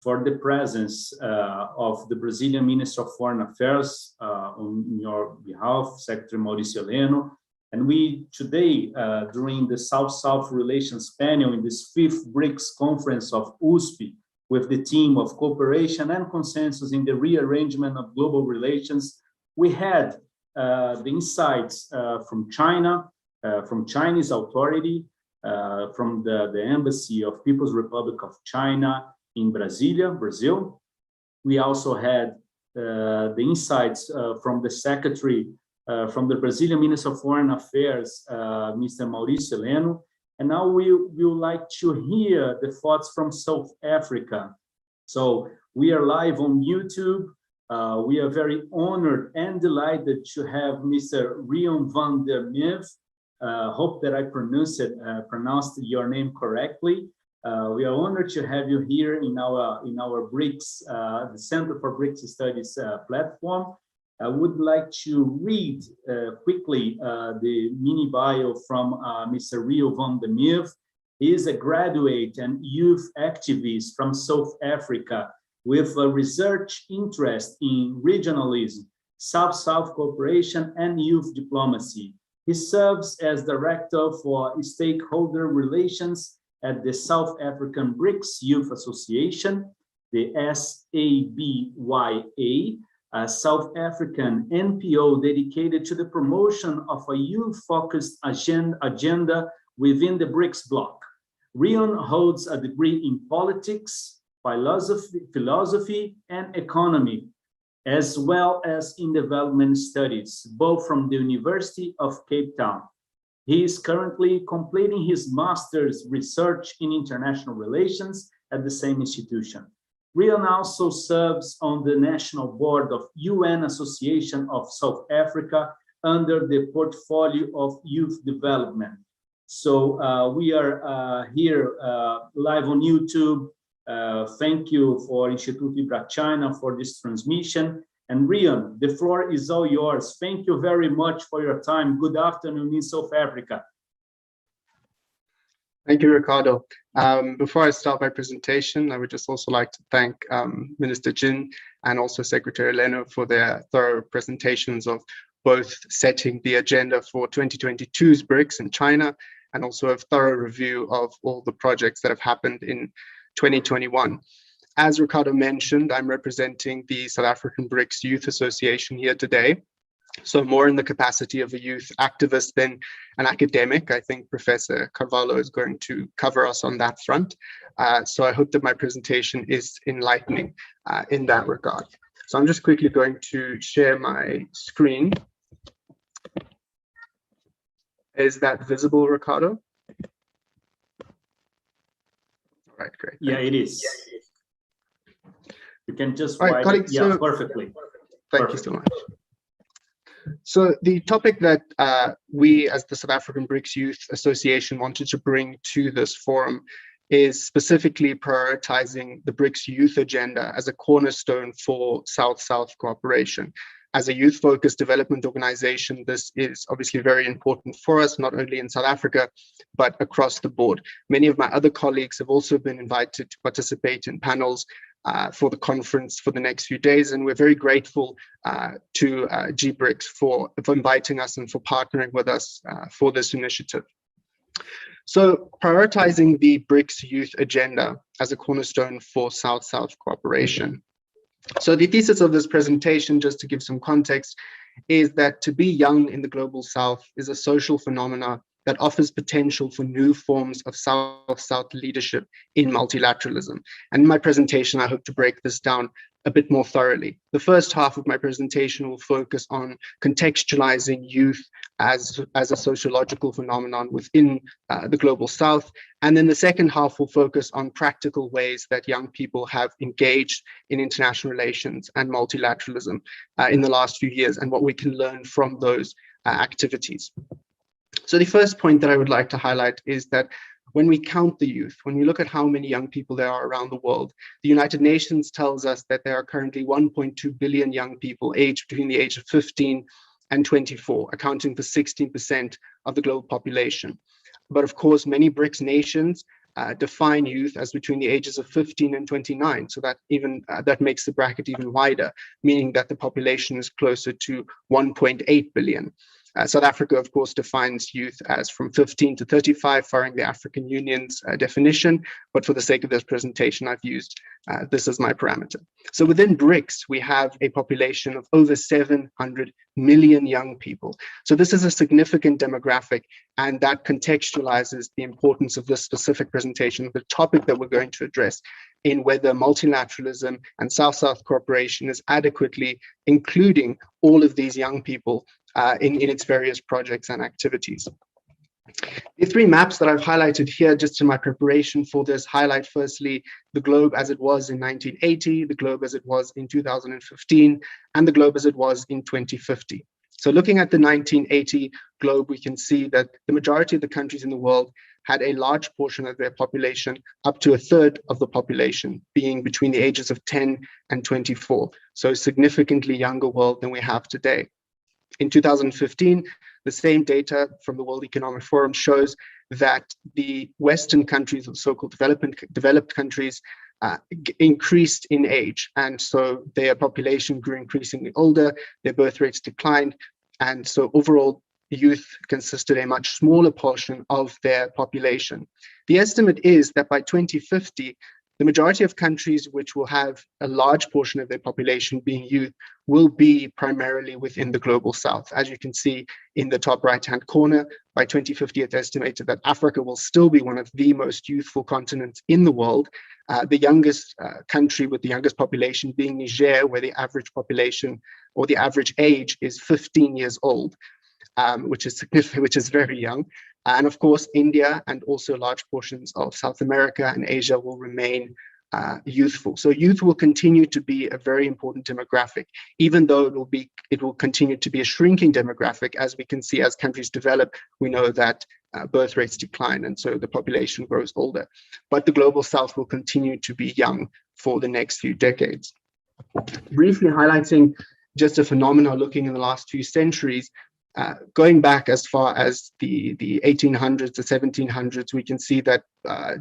for the presence of the Brazilian Minister of Foreign Affairs on your behalf, Secretary Maurício Heleno. And we today, during the South-South Relations panel in this 5th Brics conference of USP, with the theme of cooperation and consensus in the rearrangement of global relations, we had the insights from China, from Chinese authority, from the Embassy of People's Republic of China in Brasilia, Brazil. We also had the insights from the Secretary, from the Brazilian Minister of Foreign Affairs, Mr. Maurício Heleno. And now we would like to hear the thoughts from South Africa. So we are live on YouTube. We are very honored and delighted to have Mr. Reon van der Merwe. Hope that I pronounced your name correctly. We are honored to have you here in our Brics, the Center for Brics Studies platform. I would like to read quickly the mini bio from Mr. Reon van der Merwe. He is a graduate and youth activist from South Africa with a research interest in regionalism, South-South cooperation, and youth diplomacy. He serves as Director for Stakeholder Relations at the South African Brics Youth Association, the SABYA, a South African NPO dedicated to the promotion of a youth-focused agenda within the Brics bloc. Reon holds a degree in politics, philosophy, and economy, as well as in development studies, both from the University of Cape Town. He is currently completing his master's research in international relations at the same institution. Reon also serves on the National Board of UN Association of South Africa under the portfolio of youth development. So we are here live on YouTube. Thank you for Instituto Ibra China for this transmission. And Reon, the floor is all yours. Thank you very much for your time. Good afternoon in South Africa. Thank you, Ricardo. Before I start my presentation, I would just also like to thank Minister Jin and also Secretary Heleno for their thorough presentations of both setting the agenda for 2022's Brics in China and also a thorough review of all the projects that have happened in 2021. As Ricardo mentioned, I'm representing the South African Brics Youth Association here today. So more in the capacity of a youth activist than an academic. I think Professor Carvalho is going to cover us on that front. So I hope that my presentation is enlightening in that regard. So I'm just quickly going to share my screen. Is that visible, Ricardo? All right, great. Yeah, it is. You can just write it. Yeah, so, perfectly. Thank you so much. So the topic that we as the South African Brics Youth Association wanted to bring to this forum is specifically prioritizing the BRICS youth agenda as a cornerstone for South-South cooperation. As a youth-focused development organization, this is obviously very important for us, not only in South Africa, but across the board. Many of my other colleagues have also been invited to participate in panels for the conference for the next few days, and we're very grateful to GBRICS for inviting us and for partnering with us for this initiative. So prioritizing the BRICS youth agenda as a cornerstone for South-South cooperation. So the thesis of this presentation, just to give some context, is that to be young in the global South is a social phenomena that offers potential for new forms of South-South leadership in multilateralism. And in my presentation, I hope to break this down a bit more thoroughly. The first half of my presentation will focus on contextualizing youth as a sociological phenomenon within the global South. And then the second half will focus on practical ways that young people have engaged in international relations and multilateralism in the last few years, and what we can learn from those activities. So the first point that I would like to highlight is that when we count the youth, when we look at how many young people there are around the world, the United Nations tells us that there are currently 1.2 billion young people aged between the age of 15 and 24, accounting for 16% of the global population. But of course, many BRICS nations define youth as between the ages of 15 and 29. So that even that makes the bracket even wider, meaning that the population is closer to 1.8 billion. South Africa, of course, defines youth as from 15 to 35, following the African Union's definition. But for the sake of this presentation, I've used this as my parameter. So within BRICS, we have a population of over 700 million young people. So this is a significant demographic, and that contextualizes the importance of this specific presentation, the topic that we're going to address, in whether multilateralism and South-South cooperation is adequately including all of these young people in its various projects and activities. The three maps that I've highlighted here just in my preparation for this highlight firstly the globe as it was in 1980, the globe as it was in 2015, and the globe as it was in 2050. So looking at the 1980 globe, we can see that the majority of the countries in the world had a large portion of their population, up to a third of the population, being between the ages of 10 and 24. So a significantly younger world than we have today. In 2015, the same data from the World Economic Forum shows that the Western countries, or so-called developed countries, increased in age. And so their population grew increasingly older, their birth rates declined. And so overall, youth consisted a much smaller portion of their population. The estimate is that by 2050, the majority of countries which will have a large portion of their population being youth will be primarily within the global South. As you can see in the top right-hand corner, by 2050, it's estimated that Africa will still be one of the most youthful continents in the world. The youngest country with the youngest population being Niger, where the average population or the average age is 15 years old, which is significant, which is very young. And of course, India and also large portions of South America and Asia will remain youthful. So youth will continue to be a very important demographic, even though it will continue to be a shrinking demographic. As we can see, as countries develop, we know that birth rates decline, and so the population grows older. But the global South will continue to be young for the next few decades. Briefly highlighting just a phenomenon looking in the last few centuries, going back as far as the 1800s, the 1700s, we can see that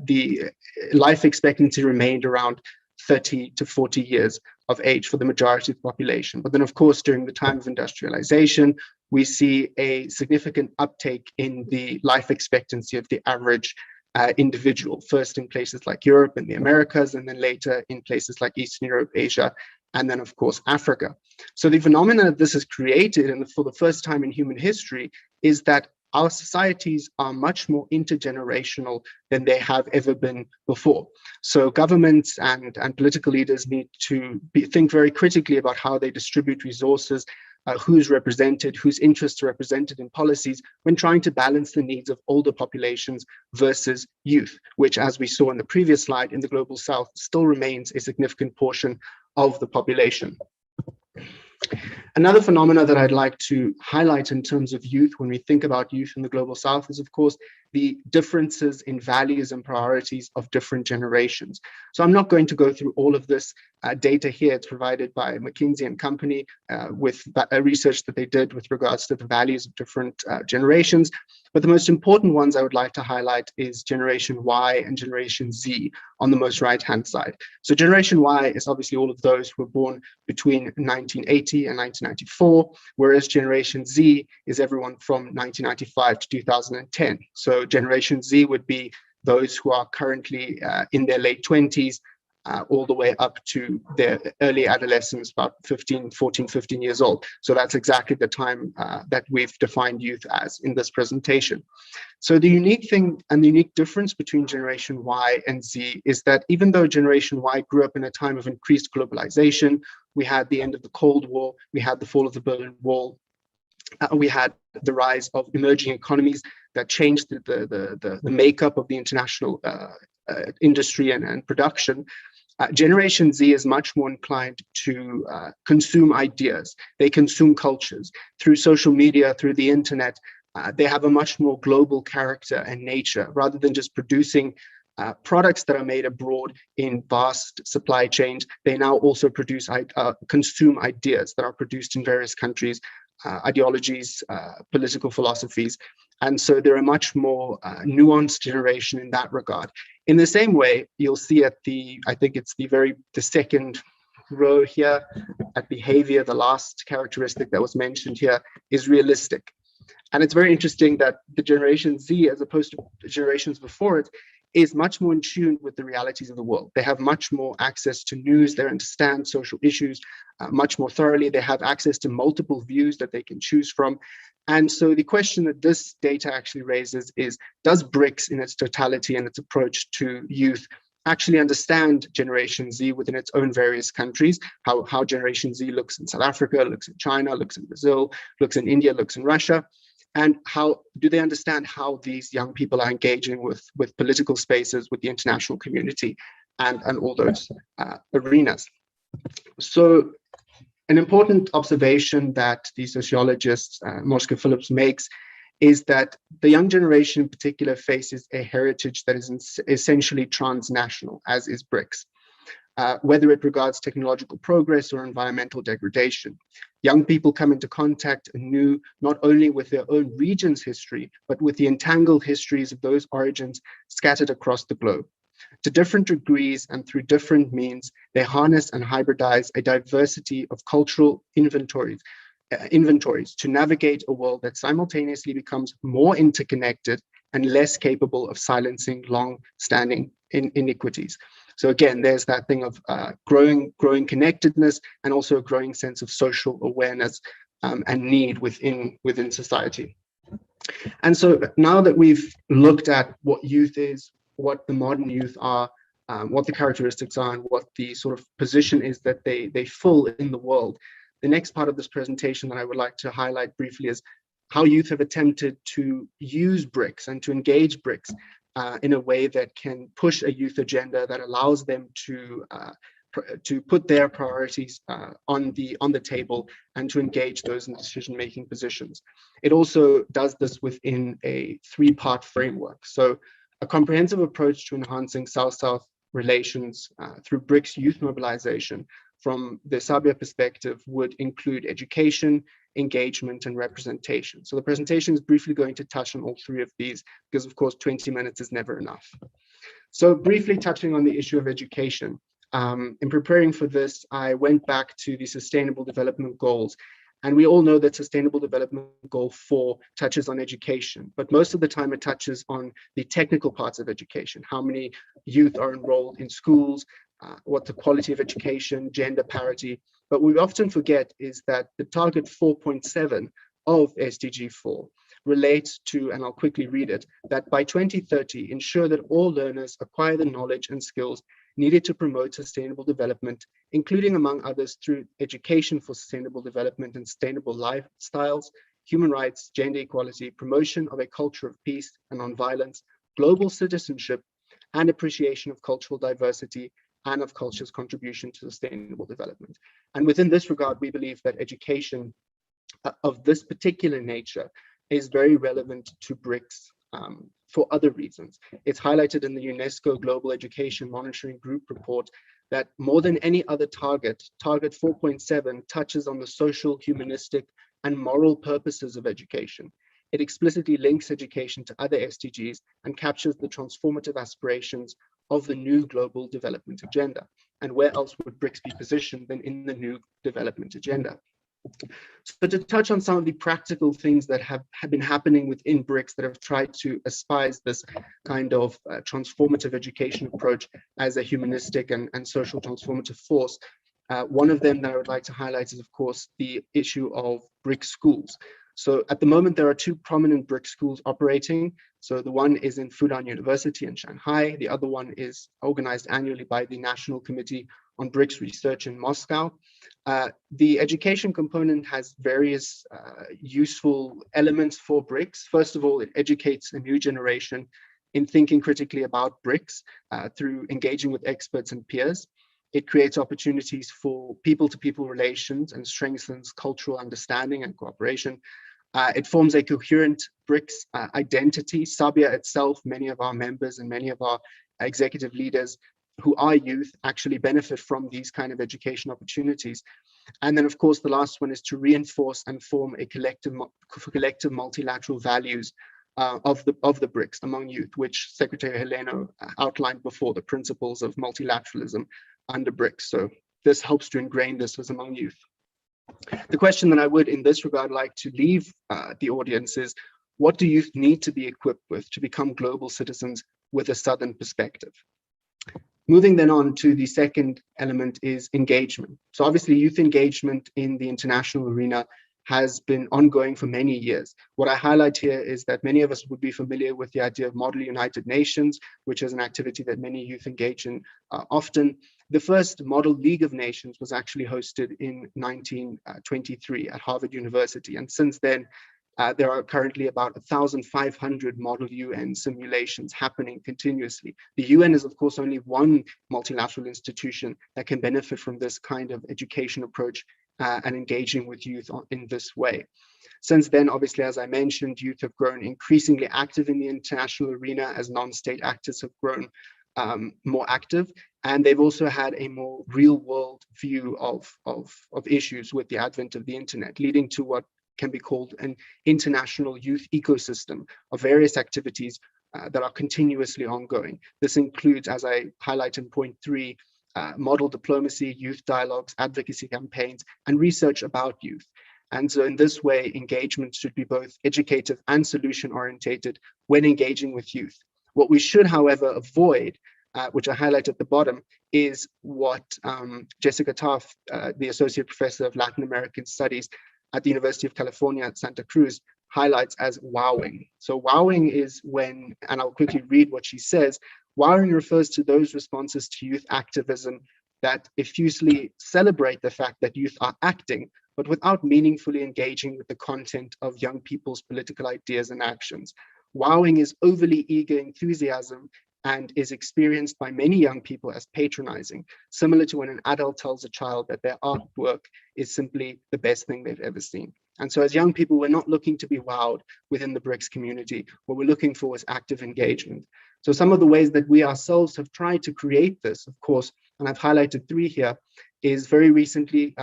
the life expectancy remained around 30 to 40 years of age for the majority of the population. But then, of course, during the time of industrialization, we see a significant uptake in the life expectancy of the average individual, first in places like Europe and the Americas, and then later in places like Eastern Europe, Asia, and then, of course, Africa. So the phenomenon that this has created, and for the first time in human history, is that our societies are much more intergenerational than they have ever been before. So governments and political leaders need to think very critically about how they distribute resources, who's represented, whose interests are represented in policies when trying to balance the needs of older populations versus youth, which, as we saw in the previous slide, in the global South still remains a significant portion of the population. Another phenomena that I'd like to highlight in terms of youth when we think about youth in the global South is, of course, the differences in values and priorities of different generations. So I'm not going to go through all of this data here. It's provided by McKinsey and Company with research that they did with regards to the values of different generations. But the most important ones I would like to highlight is Generation Y and Generation Z on the most right-hand side. So Generation Y is obviously all of those who were born between 1980 and 1994, whereas Generation Z is everyone from 1995 to 2010. So Generation Z would be those who are currently in their late 20s, all the way up to their early adolescence, about 14, 15 years old. So that's exactly the time that we've defined youth as in this presentation. So the unique thing and the unique difference between Generation Y and Z is that even though Generation Y grew up in a time of increased globalization, we had the end of the Cold War, we had the fall of the Berlin Wall, we had the rise of emerging economies that changed the makeup of the international industry and production. Generation Z is much more inclined to consume ideas. They consume cultures through social media, through the internet. They have a much more global character and nature, rather than just producing products that are made abroad in vast supply chains. They now also consume ideas that are produced in various countries, ideologies, political philosophies. And so they're a much more nuanced generation in that regard. In the same way, you'll see at I think it's the second row here at behavior, the last characteristic that was mentioned here is realistic. And it's very interesting that the Generation Z, as opposed to generations before it, is much more in tune with the realities of the world. They have much more access to news. They understand social issues much more thoroughly. They have access to multiple views that they can choose from. And so the question that this data actually raises is, does Brics in its totality and its approach to youth actually understand Generation Z within its own various countries, how Generation Z looks in South Africa, looks in China, looks in Brazil, looks in India, looks in Russia? And how do they understand how these young people are engaging with political spaces, with the international community, and all those arenas? So an important observation that the sociologist Mosca Phillips makes is that the young generation in particular faces a heritage that is essentially transnational, as is Brics. Whether it regards technological progress or environmental degradation. Young people come into contact anew, not only with their own region's history, but with the entangled histories of those origins scattered across the globe. To different degrees and through different means, they harness and hybridize a diversity of cultural inventories to navigate a world that simultaneously becomes more interconnected and less capable of silencing long-standing inequities. So again, there's that thing of growing connectedness and also a growing sense of social awareness and need within society. And so now that we've looked at what youth is, what the modern youth are, what the characteristics are, and what the sort of position is that they fill in the world, the next part of this presentation that I would like to highlight briefly is how youth have attempted to use Brics and to engage Brics in a way that can push a youth agenda that allows them to put their priorities on the table and to engage those in decision-making positions. It also does this within a three-part framework. So a comprehensive approach to enhancing South-South relations through Brics youth mobilization from the Sabia perspective would include education, engagement, and representation. So the presentation is briefly going to touch on all three of these because, of course, 20 minutes is never enough. So briefly touching on the issue of education. In preparing for this, I went back to the Sustainable Development Goals. And we all know that Sustainable Development Goal 4 touches on education, but most of the time it touches on the technical parts of education, how many youth are enrolled in schools, what's the quality of education, gender parity. But what we often forget is that the target 4.7 of SDG 4 relates to, and I'll quickly read it, that by 2030, ensure that all learners acquire the knowledge and skills needed to promote sustainable development, including, among others, through education for sustainable development and sustainable lifestyles, human rights, gender equality, promotion of a culture of peace and nonviolence, global citizenship, and appreciation of cultural diversity and of culture's contribution to sustainable development. And within this regard, we believe that education of this particular nature is very relevant to Brics for other reasons. It's highlighted in the UNESCO Global Education Monitoring Group report that more than any other target, target 4.7 touches on the social, humanistic, and moral purposes of education. It explicitly links education to other SDGs and captures the transformative aspirations of the new global development agenda. And where else would BRICS be positioned than in the new development agenda? So to touch on some of the practical things that have been happening within BRICS that have tried to aspire this kind of transformative education approach as a humanistic and social transformative force. One of them that I would like to highlight is, of course, the issue of BRICS schools. So at the moment, there are two prominent BRICS schools operating. So the one is in Fudan University in Shanghai. The other one is organized annually by the National Committee on BRICS Research in Moscow. The education component has various useful elements for BRICS. First of all, it educates a new generation in thinking critically about BRICS through engaging with experts and peers. It creates opportunities for people-to-people relations and strengthens cultural understanding and cooperation. It forms a coherent BRICS identity. Sabia itself, many of our members and many of our executive leaders who are youth actually benefit from these kind of education opportunities. And then, of course, the last one is to reinforce and form a collective multilateral values of the BRICS among youth, which Secretary Heleno outlined before, the principles of multilateralism under BRICS. So this helps to ingrain this as among youth. The question that I would in this regard like to leave the audience is, what do youth need to be equipped with to become global citizens with a Southern perspective? Moving then on to the second element is engagement. So obviously youth engagement in the international arena has been ongoing for many years. What I highlight here is that many of us would be familiar with the idea of Model United Nations, which is an activity that many youth engage in often. The first Model League of Nations was actually hosted in 1923 at Harvard University. And since then, there are currently about 1,500 Model UN simulations happening continuously. The UN is, of course, only one multilateral institution that can benefit from this kind of education approach and engaging with youth in this way. Since then, obviously, as I mentioned, youth have grown increasingly active in the international arena as non-state actors have grown more active. And they've also had a more real-world view of issues with the advent of the internet, leading to what can be called an international youth ecosystem of various activities that are continuously ongoing. This includes, as I highlight in point 3, model diplomacy, youth dialogues, advocacy campaigns, and research about youth. And so in this way, engagement should be both educative and solution-orientated when engaging with youth. What we should, however, avoid, which I highlight at the bottom, is what Jessica Taft, the Associate Professor of Latin American Studies at the University of California at Santa Cruz, highlights as wowing. So wowing is when, and I'll quickly read what she says, wowing refers to those responses to youth activism that effusively celebrate the fact that youth are acting, but without meaningfully engaging with the content of young people's political ideas and actions. Wowing is overly eager enthusiasm and is experienced by many young people as patronizing, similar to when an adult tells a child that their artwork is simply the best thing they've ever seen. And so as young people, we're not looking to be wowed within the BRICS community. What we're looking for is active engagement. So some of the ways that we ourselves have tried to create this, of course, and I've highlighted 3 here, is very recently,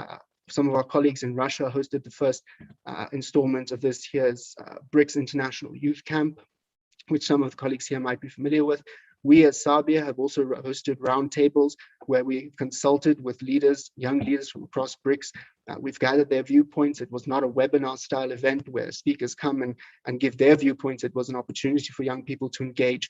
some of our colleagues in Russia hosted the first installment of this year's BRICS International Youth Camp, which some of the colleagues here might be familiar with. We as Sabia have also hosted roundtables where we consulted with leaders, young leaders from across BRICS. We've gathered their viewpoints. It was not a webinar style event where speakers come and give their viewpoints. It was an opportunity for young people to engage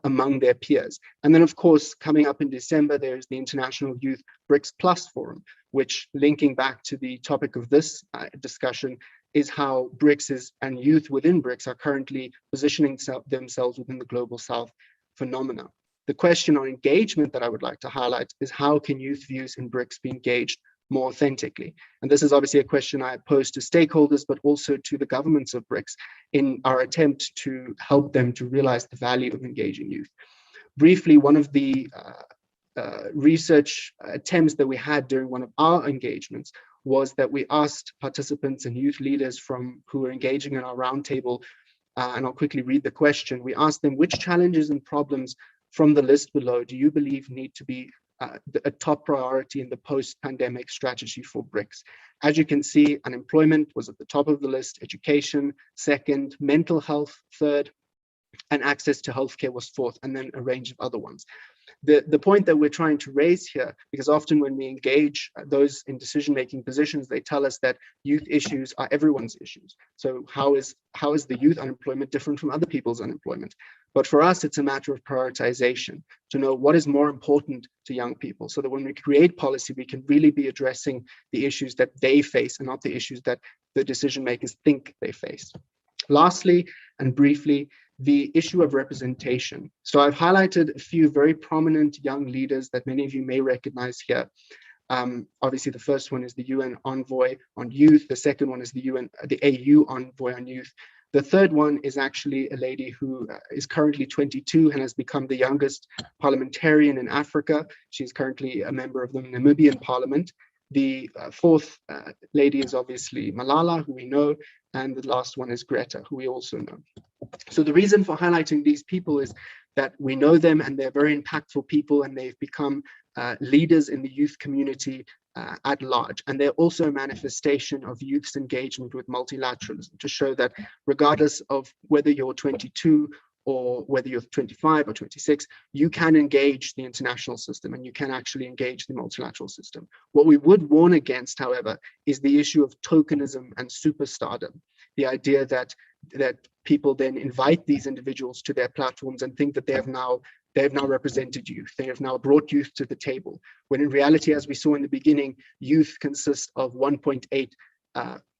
among their peers. And then, of course, coming up in December, there's the International Youth Brics Plus Forum, which, linking back to the topic of this discussion, is how BRICS and youth within BRICS are currently positioning themselves within the Global South phenomena. The question on engagement that I would like to highlight is how can youth views in BRICS be engaged more authentically? And this is obviously a question I pose to stakeholders, but also to the governments of BRICS in our attempt to help them to realize the value of engaging youth. Briefly, one of the research attempts that we had during one of our engagements was that we asked participants and youth leaders who were engaging in our roundtable and I'll quickly read the question. We asked them, which challenges and problems from the list below do you believe need to be a top priority in the post-pandemic strategy for BRICS? As you can see, unemployment was at the top of the list, education second, mental health third, and access to healthcare was fourth, and then a range of other ones. The point that we're trying to raise here, because often when we engage those in decision-making positions, they tell us that youth issues are everyone's issues. So how is the youth unemployment different from other people's unemployment? But for us, it's a matter of prioritization, to know what is more important to young people, so that when we create policy, we can really be addressing the issues that they face and not the issues that the decision makers think they face. Lastly, and briefly, the issue of representation. So I've highlighted a few very prominent young leaders that many of you may recognize here. Obviously, the first one is the UN Envoy on Youth. The second one is the AU Envoy on Youth. The third one is actually a lady who is currently 22 and has become the youngest parliamentarian in Africa. She's currently a member of the Namibian Parliament. The fourth lady is obviously Malala, who we know, and the last one is Greta, who we also know. So the reason for highlighting these people is that we know them and they're very impactful people, and they've become leaders in the youth community at large. And they're also a manifestation of youth's engagement with multilateralism, to show that regardless of whether you're 22 or whether you're 25 or 26, you can engage the international system and you can actually engage the multilateral system. What we would warn against, however, is the issue of tokenism and superstardom. The idea that people then invite these individuals to their platforms and think that they have now represented youth. They have now brought youth to the table, when in reality, as we saw in the beginning, youth consists of 1.8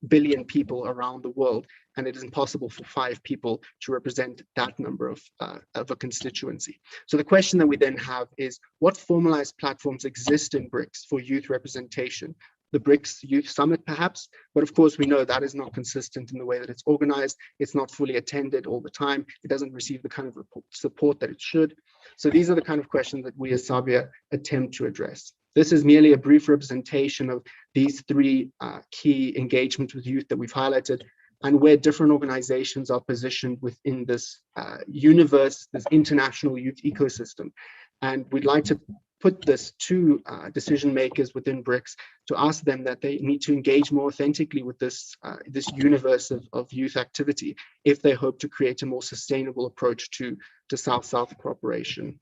billion people around the world, and it is impossible for 5 people to represent that number of a constituency. So the question that we then have is, what formalized platforms exist in BRICS for youth representation? The BRICS Youth Summit, perhaps, but of course we know that is not consistent in the way that it's organized. It's not fully attended all the time. It doesn't receive the kind of support that it should. So these are the kind of questions that we as Sabia attempt to address. This is merely a brief representation of these 3 key engagements with youth that we've highlighted, and where different organizations are positioned within this universe, this international youth ecosystem. And we'd like to put this to decision makers within BRICS to ask them that they need to engage more authentically with this universe of youth activity if they hope to create a more sustainable approach to South-South cooperation.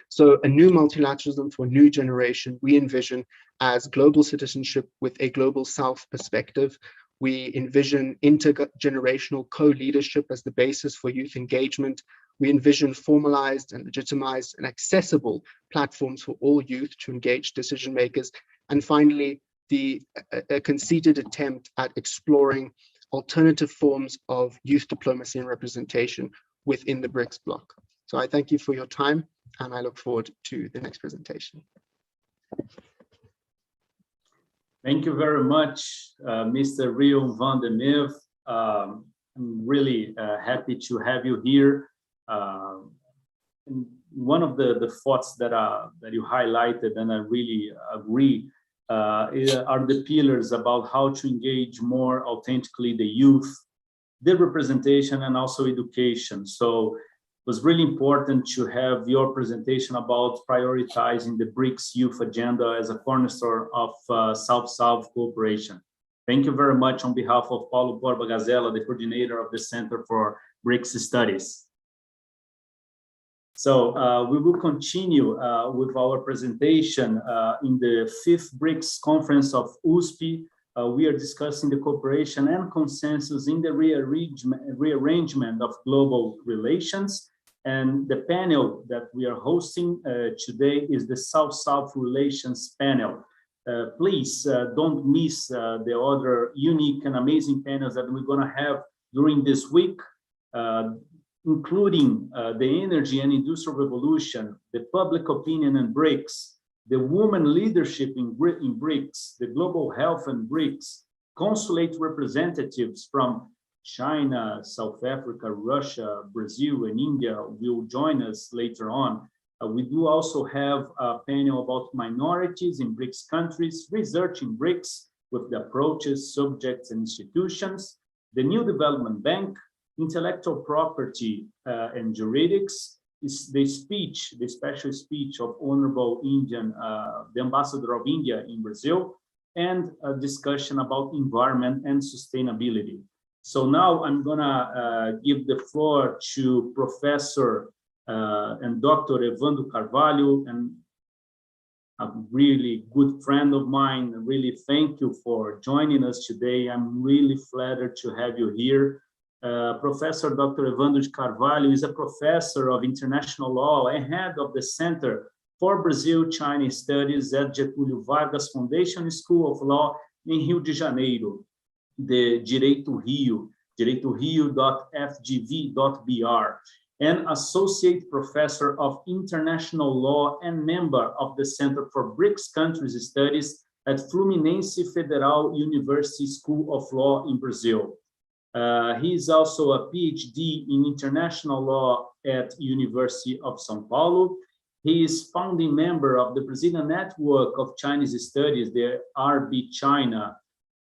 So a new multilateralism for a new generation, we envision as global citizenship with a global South perspective. We envision intergenerational co-leadership as the basis for youth engagement. We envision formalized and legitimized and accessible platforms for all youth to engage decision makers. And finally, a conceited attempt at exploring alternative forms of youth diplomacy and representation within the BRICS bloc. So I thank you for your time, and I look forward to the next presentation. Thank you very much, Mr. Reon van der Merwe. I'm really happy to have you here. One of the thoughts that you highlighted, and I really agree, are the pillars about how to engage more authentically the youth, the representation, and also education. So it was really important to have your presentation about prioritizing the BRICS youth agenda as a cornerstone of South-South cooperation. Thank you very much on behalf of Paulo Borba Gazella, the coordinator of the Center for BRICS Studies. So we will continue with our presentation in the 5th BRICS Conference of USP. We are discussing the cooperation and consensus in the rearrangement of global relations. And the panel that we are hosting today is the South-South Relations panel. Please don't miss the other unique and amazing panels that we're going to have during this week, including the energy and industrial revolution, the public opinion in BRICS, the women leadership in BRICS, the global health in BRICS, consulate representatives from China, South Africa, Russia, Brazil, and India will join us later on. We do also have a panel about minorities in BRICS countries, researching BRICS with the approaches, subjects, and institutions, the New Development Bank, intellectual property and juridics, is the special speech of Honorable the Ambassador of India in Brazil, and a discussion about environment and sustainability. So now I'm gonna give the floor to Professor and Dr. Evandro Carvalho, and a really good friend of mine. Really thank you for joining us today. I'm really flattered to have you here. Professor Dr. Evandro Carvalho is a professor of international law and head of the Center for Brazil-China Studies at Getúlio Vargas Foundation School of Law in Rio de Janeiro, the Direito Rio, direitorio.fgv.br, and associate professor of international law and member of the Center for Brics Countries Studies at Fluminense Federal University School of Law in Brazil. He is also a PhD in international law at University of São Paulo. He is founding member of the Brazilian Network of Chinese Studies, the RB China.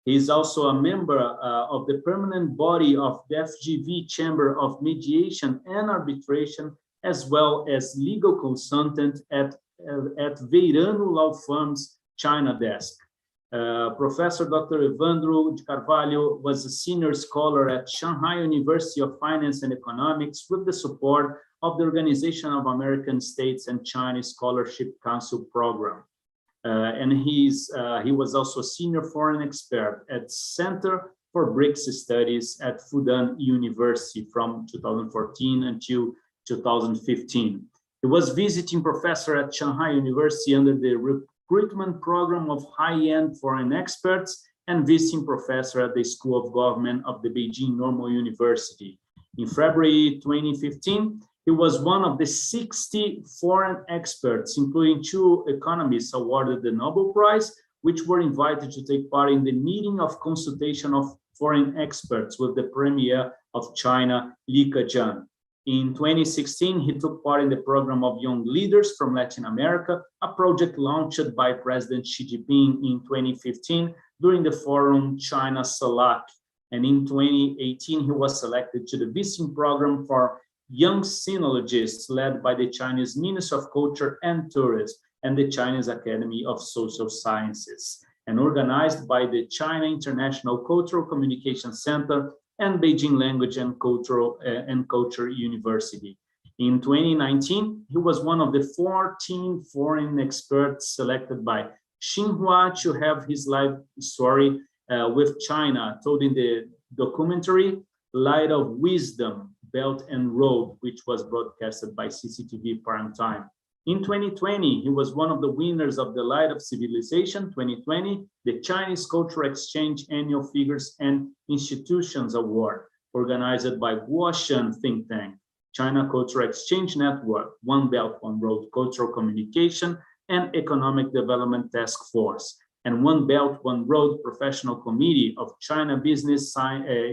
He is also a member of the permanent body of the FGV Chamber of Mediation and Arbitration, as well as legal consultant at Veirano Law Firm's China desk. Professor Dr. Evandro de Carvalho was a senior scholar at Shanghai University of Finance and Economics with the support of the Organization of American States and Chinese Scholarship Council program. And he was also a senior foreign expert at Center for Brics Studies at Fudan University from 2014 until 2015. He was visiting professor at Shanghai University under the recruitment program of high-end foreign experts and visiting professor at the School of Government of the Beijing Normal University. In February 2015, he was one of the 60 foreign experts, including 2 economists awarded the Nobel Prize, which were invited to take part in the meeting of consultation of foreign experts with the Premier of China, Li Keqiang. In 2016, he took part in the program of Young Leaders from Latin America, a project launched by President Xi Jinping in 2015 during the forum China CELAC. And in 2018, he was selected to the visiting program for Young Sinologists led by the Chinese Ministry of Culture and Tourism and the Chinese Academy of Social Sciences, and organized by the China International Cultural Communication Center and Beijing Language and Culture University. In 2019, he was one of the 14 foreign experts selected by Xinhua to have his life story with China told in the documentary Light of Wisdom, Belt and Road, which was broadcasted by CCTV Prime Time. In 2020, he was one of the winners of the Light of Civilization 2020, the Chinese Cultural Exchange Annual Figures and Institutions Award, organized by Guoshan Think Tank, China Cultural Exchange Network, One Belt, One Road Cultural Communication and Economic Development Task Force, and One Belt, One Road Professional Committee of China Business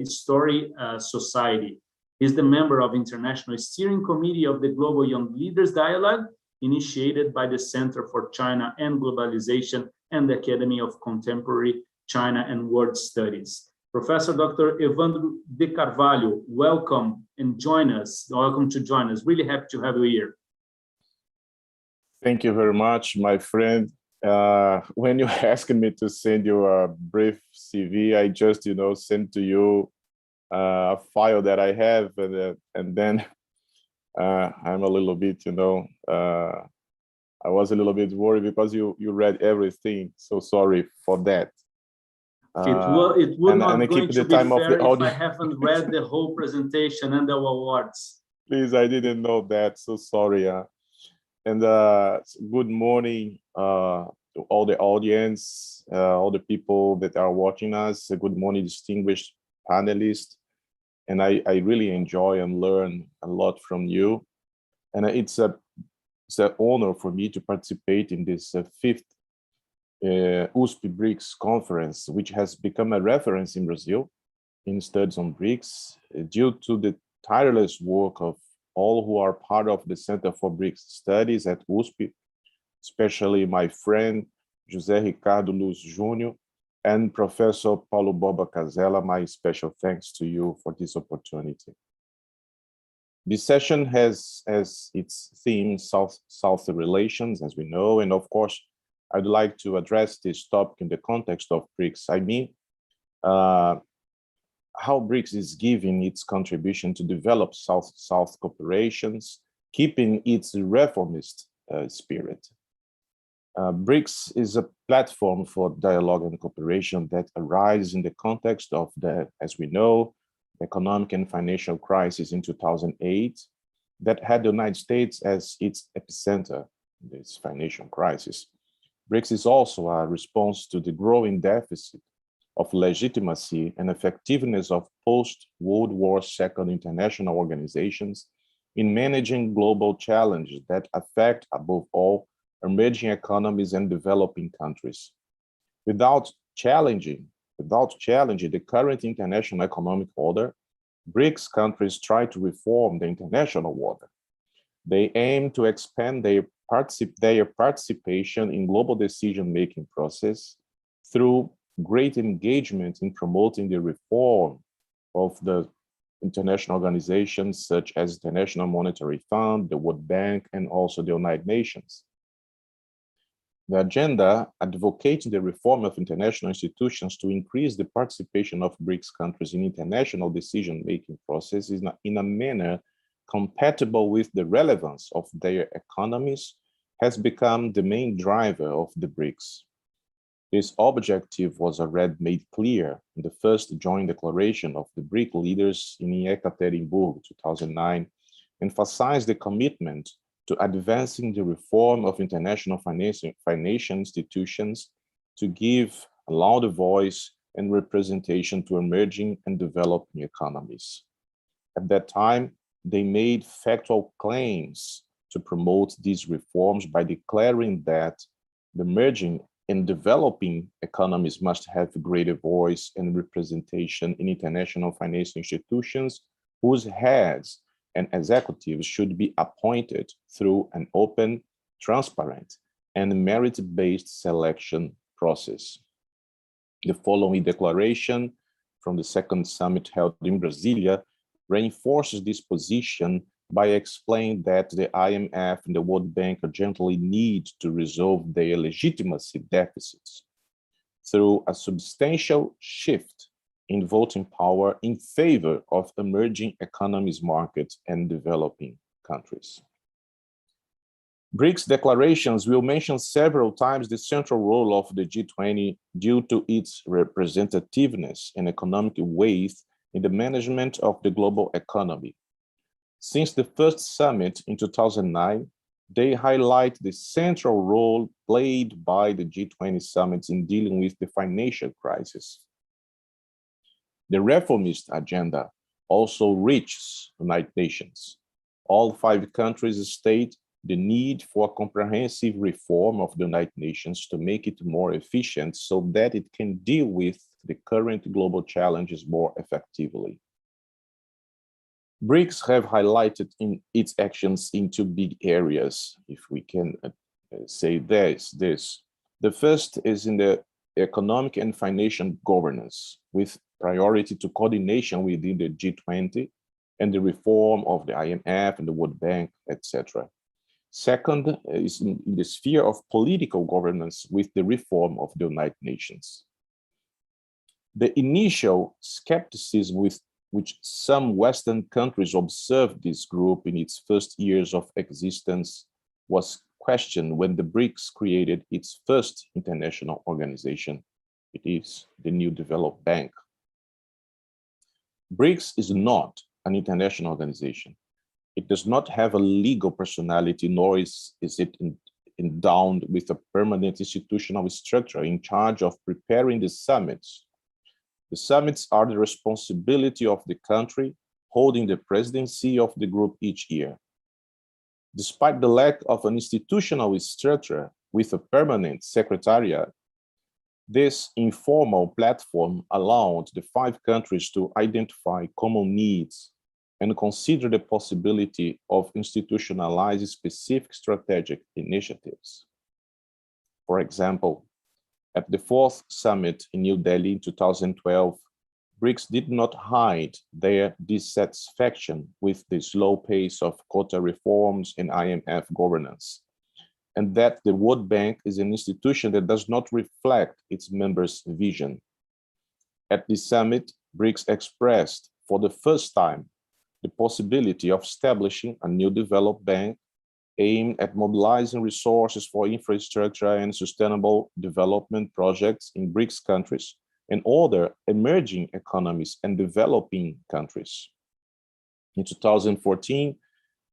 Story Society. He's the member of International Steering Committee of the Global Young Leaders Dialogue, initiated by the Center for China and Globalization and the Academy of Contemporary China and World Studies. Professor Dr. Evandro de Carvalho, welcome and join us. Welcome to join us. Really happy to have you here. Thank you very much, my friend. When you asked me to send you a brief CV, I just, sent to you a file that I have, and then I'm a little bit, I was a little bit worried because you read everything. So sorry for that. It would not keep be the time of the if audience. I haven't read the whole presentation and the awards. Please, I didn't know that. So sorry. And good morning to all the audience, all the people that are watching us. Good morning, distinguished panelists. And I really enjoy and learn a lot from you. And it's an honor for me to participate in this 5th USP Brics conference, which has become a reference in Brazil in studies on Brics due to the tireless work of all who are part of the Center for Brics Studies at USP, especially my friend, José Ricardo Júnior, and Professor Paulo Boba Casella. My special thanks to you for this opportunity. This session has as its theme South-South relations, as we know, and of course, I'd like to address this topic in the context of BRICS. I mean, how BRICS is giving its contribution to develop South-South cooperations, keeping its reformist spirit. BRICS is a platform for dialogue and cooperation that arises in the context of the, as we know, economic and financial crisis in 2008 that had the United States as its epicenter in this financial crisis. BRICS is also a response to the growing deficit of legitimacy and effectiveness of post-World War II international organizations in managing global challenges that affect, above all, emerging economies and developing countries. Without challenging the current international economic order, BRICS countries try to reform the international order. They aim to expand their participation in global decision-making process through great engagement in promoting the reform of the international organizations such as the International Monetary Fund, the World Bank, and also the United Nations. The agenda advocating the reform of international institutions to increase the participation of BRICS countries in international decision-making processes in a manner compatible with the relevance of their economies has become the main driver of the BRICS. This objective was already made clear in the first joint declaration of the BRIC leaders in Ekaterinburg, 2009, emphasized the commitment to advancing the reform of international financial institutions to give a louder voice and representation to emerging and developing economies. At that time, they made factual claims to promote these reforms by declaring that the emerging and developing economies must have greater voice and representation in international financial institutions whose heads and executives should be appointed through an open, transparent, and merit-based selection process. The following declaration from the second summit held in Brasilia reinforces this position by explaining that the IMF and the World Bank urgently need to resolve their legitimacy deficits through a substantial shift in voting power in favor of emerging economies, markets, and developing countries. BRICS declarations will mention several times the central role of the G20 due to its representativeness and economic weight in the management of the global economy. Since the first summit in 2009, they highlight the central role played by the G20 summits in dealing with the financial crisis. The reformist agenda also reaches the United Nations. All 5 countries state the need for comprehensive reform of the United Nations to make it more efficient so that it can deal with the current global challenges more effectively. BRICS have highlighted in its actions in 2 big areas, if we can say this. The first is in the economic and financial governance, with priority to coordination within the G20 and the reform of the IMF and the World Bank, etc. Second is in the sphere of political governance with the reform of the United Nations. The initial skepticism with which some Western countries observed this group in its first years of existence was questioned when the BRICS created its first international organization. It is the New Development Bank. BRICS is not an international organization. It does not have a legal personality, nor is it endowed with a permanent institutional structure in charge of preparing the summits. The summits are the responsibility of the country holding the presidency of the group each year. Despite the lack of an institutional structure with a permanent secretariat, this informal platform allowed the 5 countries to identify common needs and consider the possibility of institutionalizing specific strategic initiatives. For example, at the 4th summit in New Delhi in 2012, BRICS did not hide their dissatisfaction with the slow pace of quota reforms and IMF governance, and that the World Bank is an institution that does not reflect its members' vision. At this summit, BRICS expressed for the first time the possibility of establishing a new developed bank aimed at mobilizing resources for infrastructure and sustainable development projects in BRICS countries and other emerging economies and developing countries. In 2014,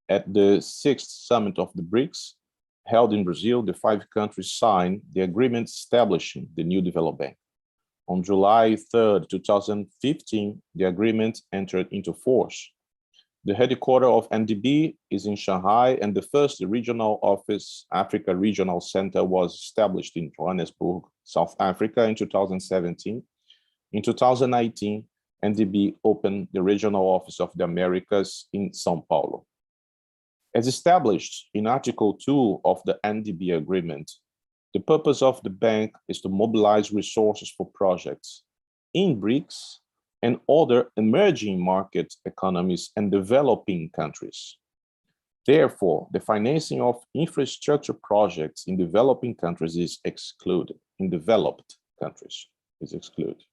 at the 6th Summit of the BRICS, held in Brazil, the 5 countries signed the agreement establishing the new developed bank. On July 3rd, 2015, the agreement entered into force. The headquarters of NDB is in Shanghai, and the first regional office, Africa Regional Center, was established in Johannesburg, South Africa in 2017. In 2019, NDB opened the regional office of the Americas in São Paulo. As established in Article 2 of the NDB agreement, the purpose of the bank is to mobilize resources for projects in BRICS and other emerging market economies and developing countries. Therefore, the financing of infrastructure projects in developing countries is excluded, in developed countries is excluded.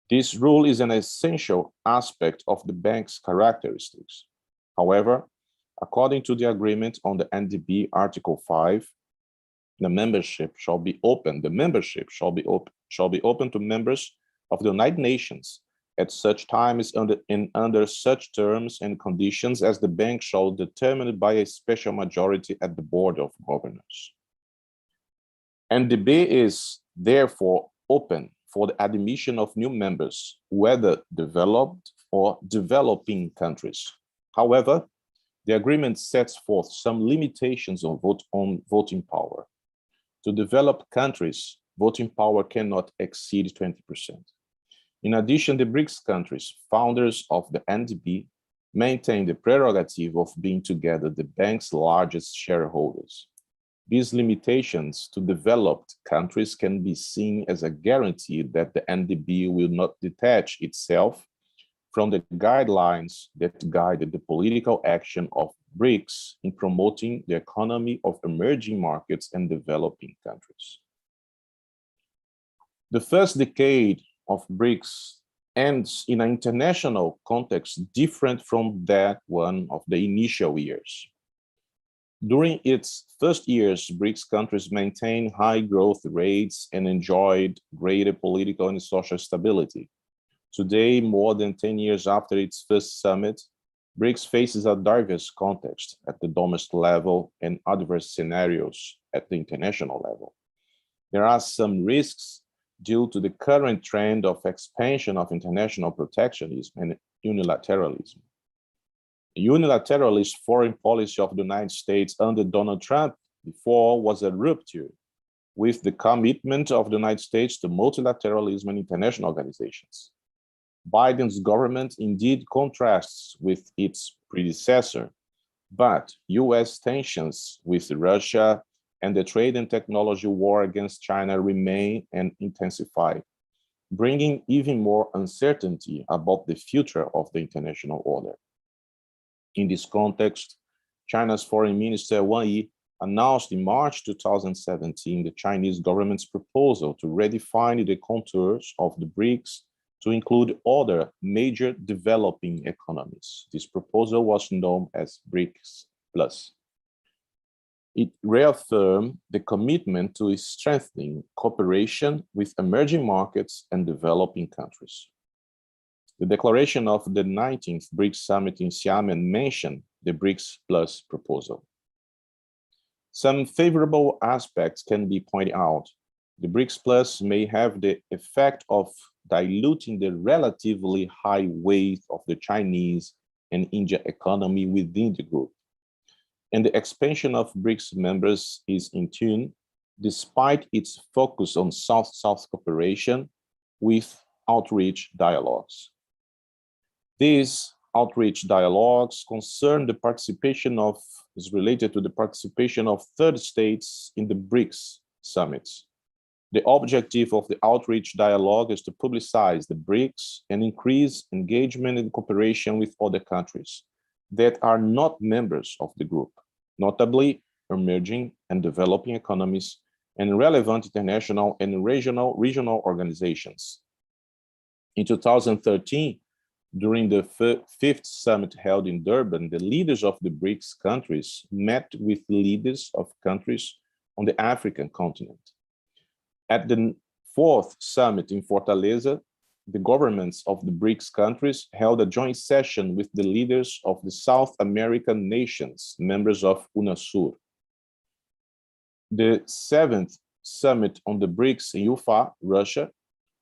This rule is an essential aspect of the bank's characteristics. However, according to the agreement on the NDB Article 5, the membership shall be open to members of the United Nations at such time as under such terms and conditions as the bank shall determine by a special majority at the Board of Governors. NDB is therefore open for the admission of new members, whether developed or developing countries. However, the agreement sets forth some limitations on voting power. To developed countries, voting power cannot exceed 20%. In addition, the BRICS countries, founders of the NDB, maintain the prerogative of being together the bank's largest shareholders. These limitations to developed countries can be seen as a guarantee that the NDB will not detach itself from the guidelines that guided the political action of BRICS in promoting the economy of emerging markets and developing countries. The first decade of BRICS ends in an international context different from that one of the initial years. During its first years, BRICS countries maintained high growth rates and enjoyed greater political and social stability. Today, more than 10 years after its first summit, BRICS faces a diverse context at the domestic level and adverse scenarios at the international level. There are some risks due to the current trend of expansion of international protectionism and unilateralism. The unilateralist foreign policy of the United States under Donald Trump before was a rupture with the commitment of the United States to multilateralism and international organizations. Biden's government indeed contrasts with its predecessor, but US tensions with Russia and the trade and technology war against China remain and intensify, bringing even more uncertainty about the future of the international order. In this context, China's Foreign Minister Wang Yi announced in March 2017 the Chinese government's proposal to redefine the contours of the BRICS to include other major developing economies. This proposal was known as Brics Plus. It reaffirmed the commitment to strengthening cooperation with emerging markets and developing countries. The declaration of the 19th BRICS Summit in Xiamen mentioned the BRICS Plus proposal. Some favorable aspects can be pointed out. The BRICS Plus may have the effect of diluting the relatively high weight of the Chinese and Indian economy within the group. And the expansion of BRICS members is in tune, despite its focus on South-South cooperation with outreach dialogues. These outreach dialogues concern the participation of, is related to the participation of third states in the BRICS summits. The objective of the outreach dialogue is to publicize the BRICS and increase engagement and cooperation with other countries that are not members of the group, notably emerging and developing economies and relevant international and regional organizations. In 2013, during the fifth summit held in Durban, the leaders of the BRICS countries met with leaders of countries on the African continent. At the fourth summit in Fortaleza, the governments of the BRICS countries held a joint session with the leaders of the South American nations, members of UNASUR. The seventh summit on the BRICS in Ufa, Russia,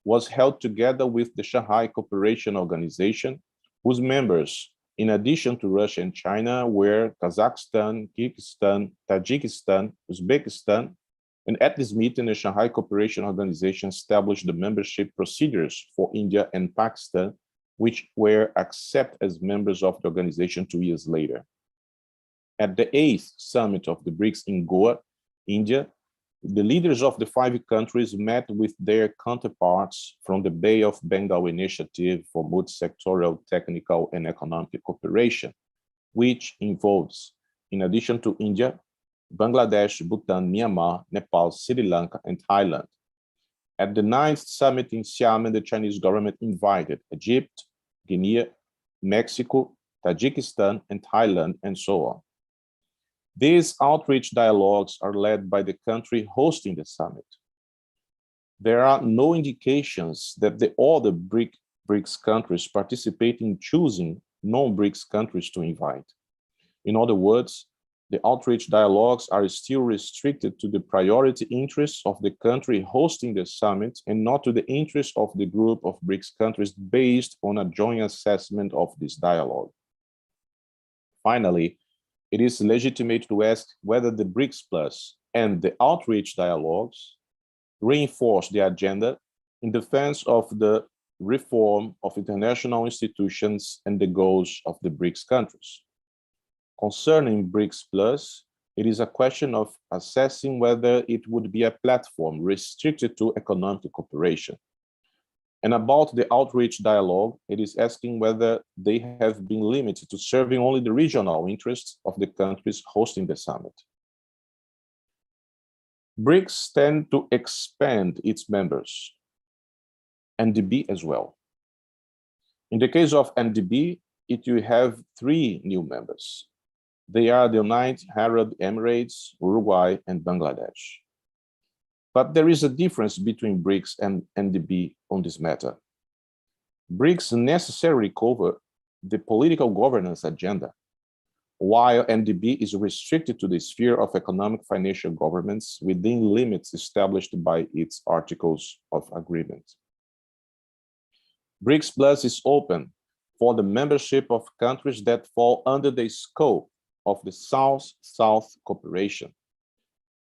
was held together with the Shanghai Cooperation Organization, whose members, in addition to Russia and China, were Kazakhstan, Kyrgyzstan, Tajikistan, Uzbekistan, and at this meeting, the Shanghai Cooperation Organization established the membership procedures for India and Pakistan, which were accepted as members of the organization 2 years later. At the eighth summit of the BRICS in Goa, India, the leaders of the 5 countries met with their counterparts from the Bay of Bengal Initiative for Multi-Sectoral Technical and Economic Cooperation, which involves, in addition to India, Bangladesh, Bhutan, Myanmar, Nepal, Sri Lanka, and Thailand. At the 9th summit in Xiamen, the Chinese government invited Egypt, Guinea, Mexico, Tajikistan, and Thailand, and so on. These outreach dialogues are led by the country hosting the summit. There are no indications that the other BRICS countries participate in choosing non-BRICS countries to invite. In other words, the outreach dialogues are still restricted to the priority interests of the country hosting the summit and not to the interests of the group of BRICS countries based on a joint assessment of this dialogue. Finally, it is legitimate to ask whether the Brics Plus and the outreach dialogues reinforce the agenda in defense of the reform of international institutions and the goals of the BRICS countries. Concerning Brics Plus, it is a question of assessing whether it would be a platform restricted to economic cooperation. And about the outreach dialogue, it is asking whether they have been limited to serving only the regional interests of the countries hosting the summit. BRICS tend to expand its members, NDB as well. In the case of NDB, it will have 3 new members. They are the United Arab Emirates, Uruguay, and Bangladesh. But there is a difference between BRICS and NDB on this matter. BRICS necessarily cover the political governance agenda, while NDB is restricted to the sphere of economic financial governments within limits established by its articles of agreement. BRICS Plus is open for the membership of countries that fall under the scope of the South-South cooperation.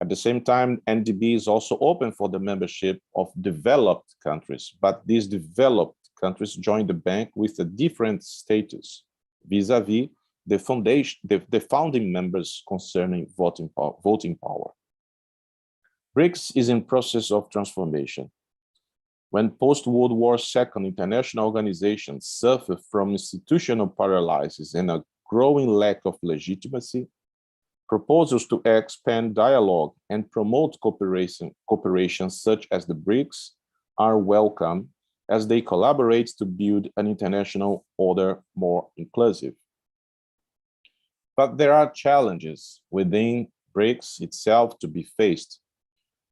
At the same time, NDB is also open for the membership of developed countries, but these developed countries join the bank with a different status vis-a-vis the founding members concerning voting power. BRICS is in process of transformation. When post-World War II international organizations suffer from institutional paralysis and a growing lack of legitimacy, proposals to expand dialogue and promote cooperation such as the BRICS are welcome as they collaborate to build an international order more inclusive. But there are challenges within BRICS itself to be faced,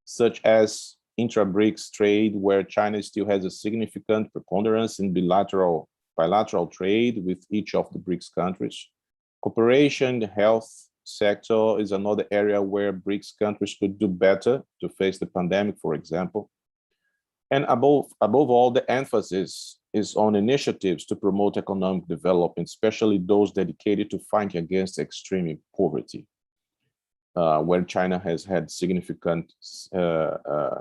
such as intra-BRICS trade, where China still has a significant preponderance in bilateral trade with each of the BRICS countries. Cooperation in the health sector is another area where BRICS countries could do better to face the pandemic, for example. And above all, the emphasis is on initiatives to promote economic development, especially those dedicated to fighting against extreme poverty, where China has had significant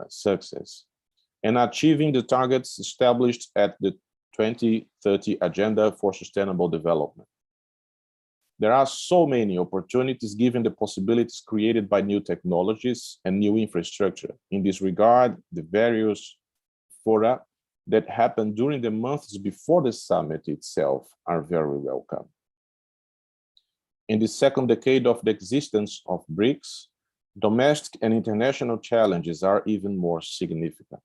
success, and achieving the targets established at the 2030 Agenda for Sustainable Development. There are so many opportunities given the possibilities created by new technologies and new infrastructure. In this regard, the various fora that happened during the months before the summit itself are very welcome. In the second decade of the existence of BRICS, domestic and international challenges are even more significant.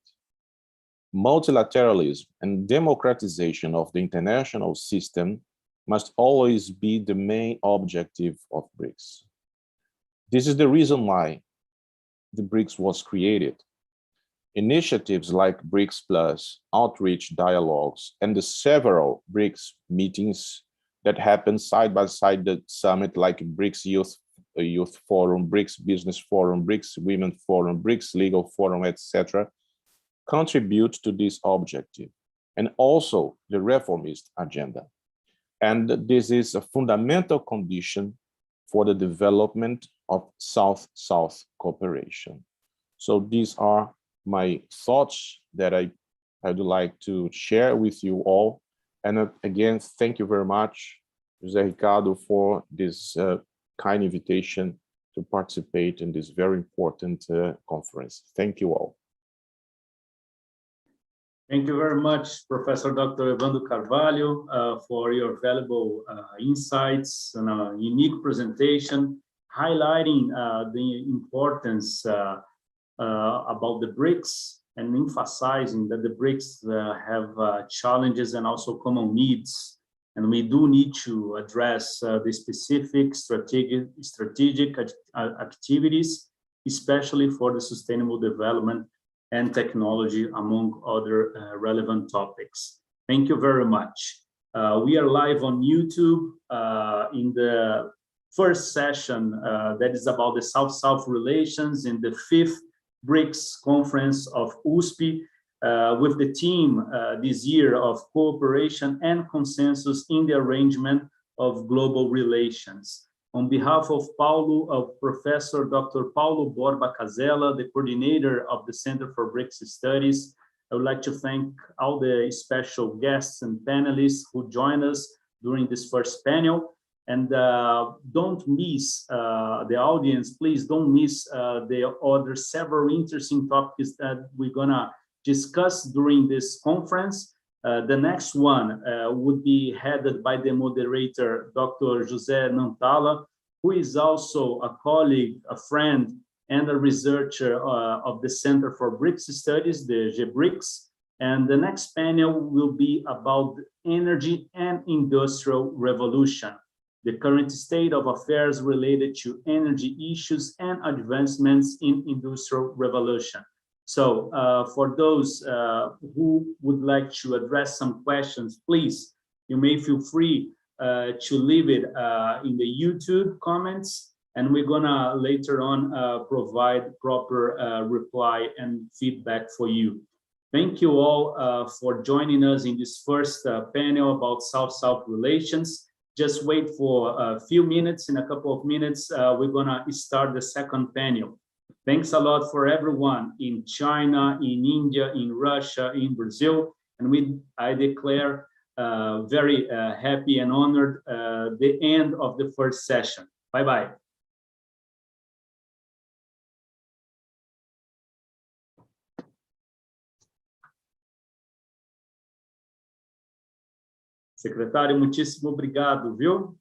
Multilateralism and democratization of the international system must always be the main objective of BRICS. This is the reason why the BRICS was created. Initiatives like Brics Plus, outreach dialogues, and the several BRICS meetings that happen side by side the summit, like BRICS Youth Forum, BRICS Business Forum, BRICS Women Forum, BRICS Legal Forum, etc., contribute to this objective, and also the reformist agenda. And this is a fundamental condition for the development of South-South cooperation. So these are my thoughts that I would like to share with you all. And again, thank you very much, José Ricardo, for this kind invitation to participate in this very important conference. Thank you all. Thank you very much, Professor Dr. Evandro Carvalho, for your valuable insights and a unique presentation, highlighting the importance about the BRICS and emphasizing that the BRICS have challenges and also common needs. And we do need to address the specific strategic activities, especially for the sustainable development and technology, among other relevant topics. Thank you very much. We are live on YouTube in the first session that is about the South-South relations in the 5th BRICS conference of USP with the theme this year of cooperation and consensus in the arrangement of global relations. On behalf of Professor Dr. Paulo Borba Casella, the coordinator of the Center for BRICS Studies, I would like to thank all the special guests and panelists who joined us during this first panel. And don't miss the audience, please don't miss the other several interesting topics that we're gonna discuss during this conference. The next one would be headed by the moderator, Dr. José Nantala, who is also a colleague, a friend, and a researcher of the Center for BRICS Studies, the GBRICS. And the next panel will be about energy and industrial revolution, the current state of affairs related to energy issues and advancements in industrial revolution. So for those who would like to address some questions, please, you may feel free to leave it in the YouTube comments, and we're gonna later on provide proper reply and feedback for you. Thank you all for joining us in this first panel about South-South relations. Just wait for a few minutes, in a couple of minutes, we're gonna start the second panel. Thanks a lot for everyone in China, in India, in Russia, in Brazil, and I declare very happy and honored the end of the first session. Bye-bye. Secretário, muitíssimo obrigado, viu?